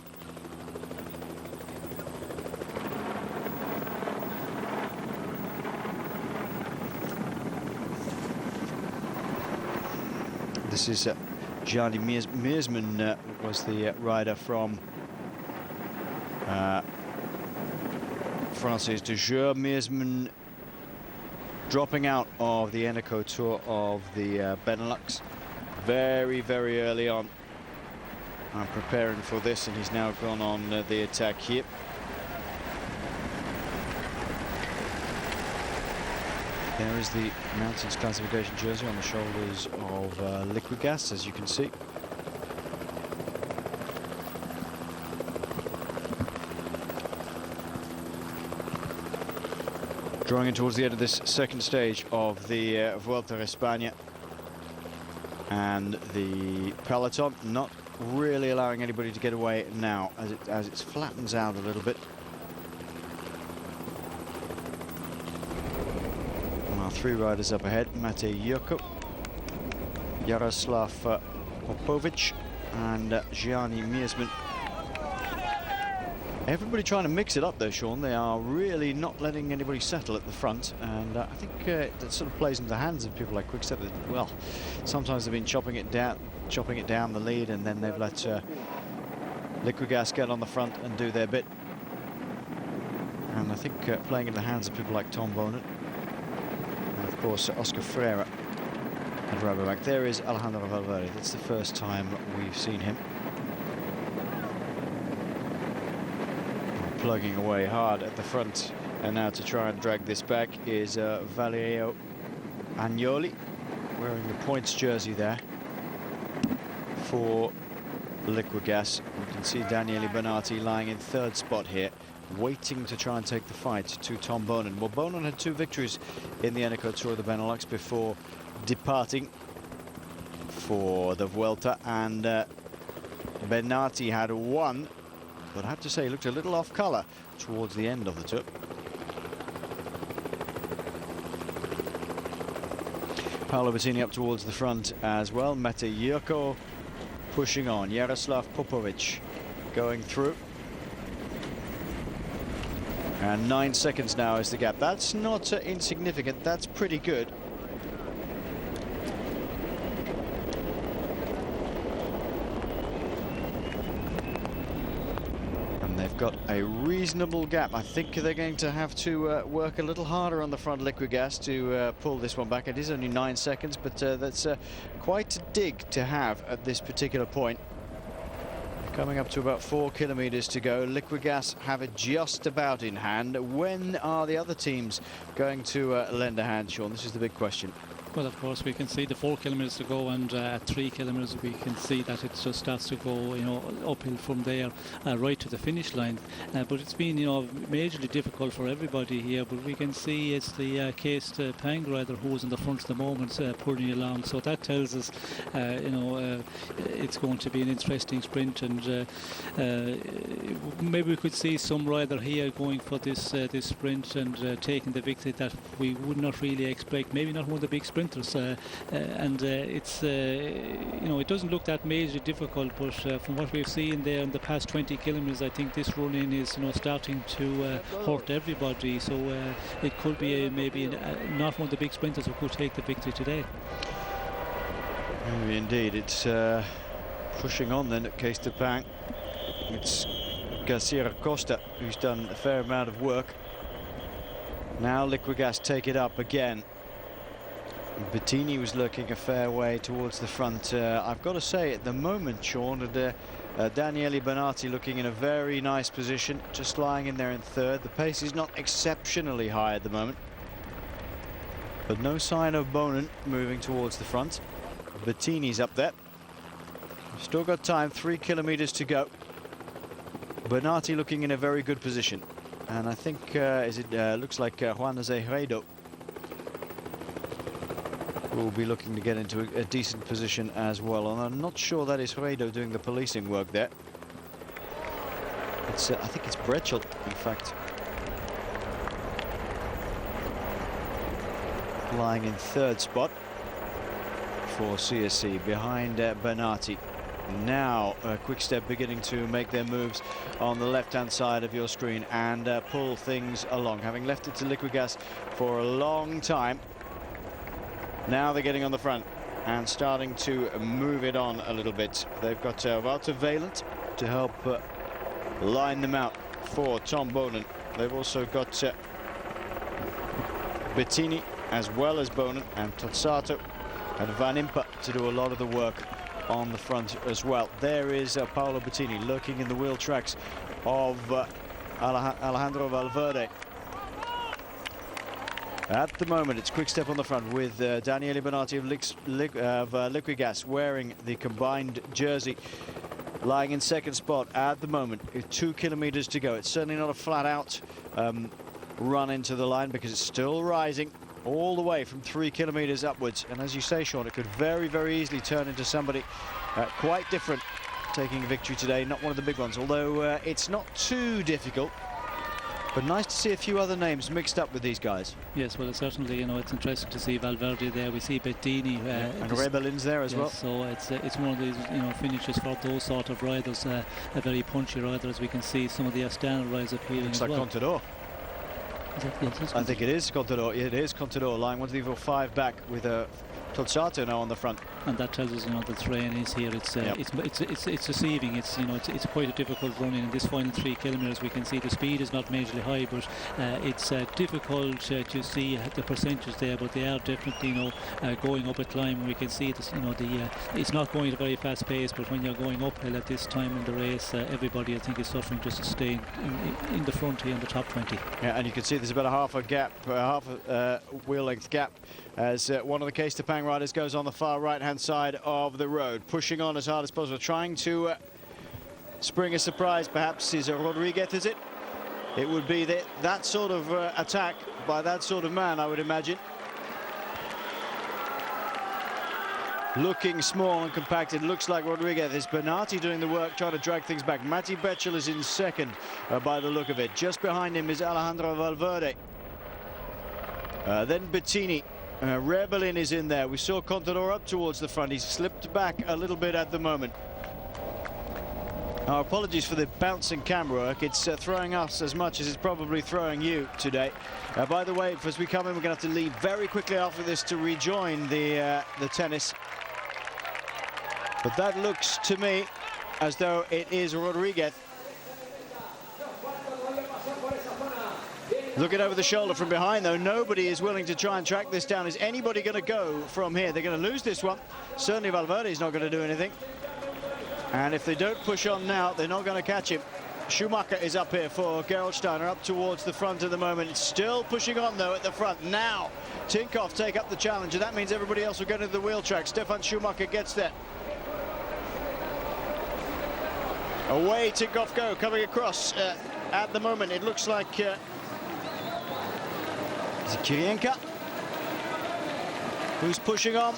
This is Gianni Meersman was the rider from Francis de Jure. Meersman dropping out of the Eneco Tour of the Benelux very, very early on. I'm preparing for this, and he's now gone on the attack here. There is the mountains classification jersey on the shoulders of Liquigas, as you can see. Drawing in towards the end of this second stage of the Vuelta España, and the peloton not really allowing anybody to get away now as it flattens out a little bit. Our 3 riders up ahead: Matej Jurko, Jaroslav Popovic and Gianni Meersman. Everybody trying to mix it up though, Sean. They are really not letting anybody settle at the front, and I think that sort of plays into the hands of people like Quickstep. Well, sometimes they've been chopping it down the lead, and then they've let Liquigas get on the front and do their bit. And I think playing into the hands of people like Tom Bonen, and of course Oscar Freire and Rabobank. There is Alejandro Valverde. That's the first time we've seen him. Plugging away hard at the front, and now to try and drag this back is Valerio Agnoli, wearing the points jersey there for Liquigas. You can see Daniele Bernati lying in 3rd spot here, waiting to try and take the fight to Tom Bonen. Well, Bonen had 2 victories in the Eneco Tour of the Benelux before departing for the Vuelta, and Bernati had 1. But I have to say, he looked a little off colour towards the end of the tour. Paolo Bettini up towards the front as well. Matej Jurko pushing on. Jaroslav Popovic going through. And 9 seconds now is the gap. That's not insignificant. That's pretty good. Got a reasonable gap. I think they're going to have to work a little harder on the front, Liquigas, to pull this one back. It is only 9 seconds, but that's quite a dig to have at this particular point. Coming up to about 4 kilometers to go. Liquigas have it just about in hand. When are the other teams going to lend a hand, Sean? This is the big question. Well, of course, we can see the 4 kilometers to go, and at 3 kilometers we can see that it just starts to go, you know, uphill from there right to the finish line. But it's been, you know, majorly difficult for everybody here. But we can see it's the Cees Pang rider who's in the front at the moment, pulling along. So that tells us, you know, it's going to be an interesting sprint, and maybe we could see some rider here going for this this sprint and taking the victory that we would not really expect. Maybe not one of the big sprinters, and it's you know, it doesn't look that majorly difficult, but from what we've seen there in the past 20 kilometers, I think this run-in is, you know, starting to hurt everybody. So it could be maybe not one of the big sprinters who could take the victory today. Maybe indeed. It's pushing on then at Cees Pang. It's Garcia Costa who's done a fair amount of work. Now Liquigas take it up again. Bettini was looking a fair way towards the front. I've got to say, at the moment, Sean, Daniele Bernati looking in a very nice position, just lying in there in 3rd. The pace is not exceptionally high at the moment, but no sign of Bonen moving towards the front. Bettini's up there. Still got time, 3 kilometers to go. Bernati looking in a very good position, and I think looks like Juan Zehredo will be looking to get into a decent position as well, and I'm not sure that is Fredo doing the policing work there. It's I think it's Bretschel, in fact. lying in third spot for CSC behind Bernati. Now Quick Step beginning to make their moves on the left-hand side of your screen and pull things along, having left it to Liquigas for a long time. Now they're getting on the front and starting to move it on a little bit. They've got Wouter Valent to help line them out for Tom Bonen. They've also got Bettini as well as Bonen and Tozzato and Van Impe to do a lot of the work on the front as well. There is Paolo Bettini lurking in the wheel tracks of Alejandro Valverde. At the moment, it's Quick Step on the front with Daniele Bernati of Liquigas wearing the combined jersey, lying in second spot at the moment. 2 kilometers to go. It's certainly not a flat-out run into the line because it's still rising all the way from 3 kilometers upwards. And as you say, Sean, it could very, very easily turn into somebody quite different taking a victory today. Not one of the big ones, although it's not too difficult. But nice to see a few other names mixed up with these guys. Yes, well, certainly, you know, it's interesting to see Valverde there. We see Bettini and Rebelin's there as well. So it's one of these, you know, finishes for those sort of riders, a very punchy rider, as we can see some of the Astana riders appealing. Looks as like well. Contador. Yes, I think it is Contador. Yeah, it is Contador, lying 1, 2, 3, 4, 5 back with Tozzato now on the front. And that tells us, you know, the terrain is here. It's deceiving. It's, you know, it's quite a difficult run in this final 3 kilometers. We can see the speed is not majorly high, but it's difficult to see the percentages there. But they are definitely, you know, going up a climb. We can see this, you know, it's not going at a very fast pace. But when you're going uphill at this time in the race, everybody, I think, is suffering just to stay in the front here in the top 20. Yeah, and you can see there's about a half a gap, half a wheel length gap, as one of the Case Topang riders goes on the far right-hand side of the road, pushing on as hard as possible, trying to spring a surprise. Perhaps is Rodriguez, is it? It would be that sort of attack by that sort of man, I would imagine. Looking small and compacted, looks like Rodriguez. Is Bernati doing the work, trying to drag things back. Matti Betchel is in second by the look of it. Just behind him is Alejandro Valverde. Then Bettini. Rebelin is in there. We saw Contador up towards the front. He's slipped back a little bit at the moment. Our apologies for the bouncing camera work. It's throwing us as much as it's probably throwing you today. By the way, as we come in, we're going to have to leave very quickly after this to rejoin the tennis. But that looks to me as though it is Rodriguez. Looking over the shoulder from behind, though, nobody is willing to try and track this down. Is anybody going to go from here? They're going to lose this one. Certainly Valverde is not going to do anything. And if they don't push on now, they're not going to catch him. Schumacher is up here for Gerolsteiner, up towards the front at the moment. Still pushing on, though, at the front. Now, Tinkoff take up the challenge, and that means everybody else will go to the wheel track. Stefan Schumacher gets there. Away Tinkoff go, coming across. At the moment, it looks like... Is it Kirienka who's pushing on?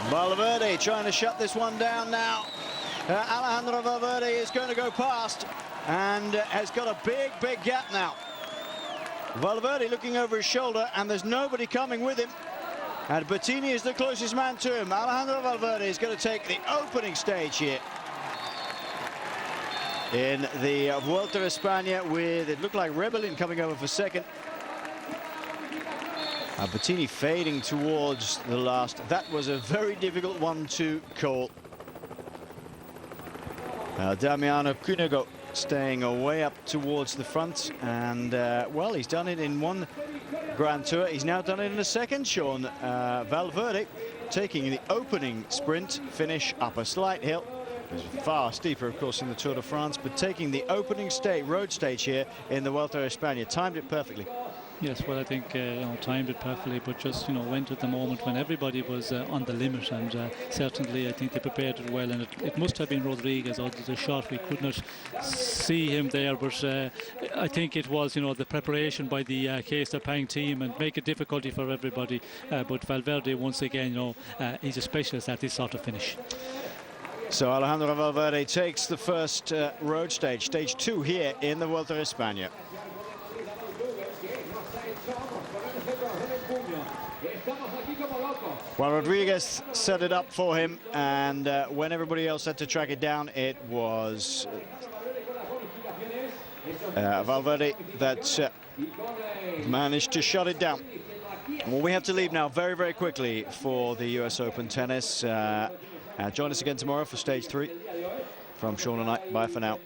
Valverde trying to shut this one down now. Alejandro Valverde is going to go past and has got a big gap now. Valverde looking over his shoulder and there's nobody coming with him. And Bettini is the closest man to him. Alejandro Valverde is going to take the opening stage here in the Vuelta España, with it looked like Rebelin coming over for second. Bettini fading towards the last. That was a very difficult one to call. Damiano Cunego staying away up towards the front, and well, he's done it in one Grand Tour. He's now done it in a second, Sean. Valverde taking the opening sprint finish up a slight hill. It was far steeper, of course, in the Tour de France, but taking the opening road stage here in the Vuelta España, timed it perfectly. Yes, well, I think you know, timed it perfectly, but just, you know, went at the moment when everybody was on the limit, and certainly I think they prepared it well, and it must have been Rodriguez out of the shot. We could not see him there, but I think it was, you know, the preparation by the Case Topang team and make it difficulty for everybody. But Valverde, once again, you know, he's a specialist at this sort of finish. So Alejandro Valverde takes the first road stage 2 here in the Vuelta España. Well, Rodriguez set it up for him, and when everybody else had to track it down, it was Valverde that managed to shut it down. Well, we have to leave now very, very quickly for the US Open Tennis. Join us again tomorrow for stage 3. From Sean and I, bye for now.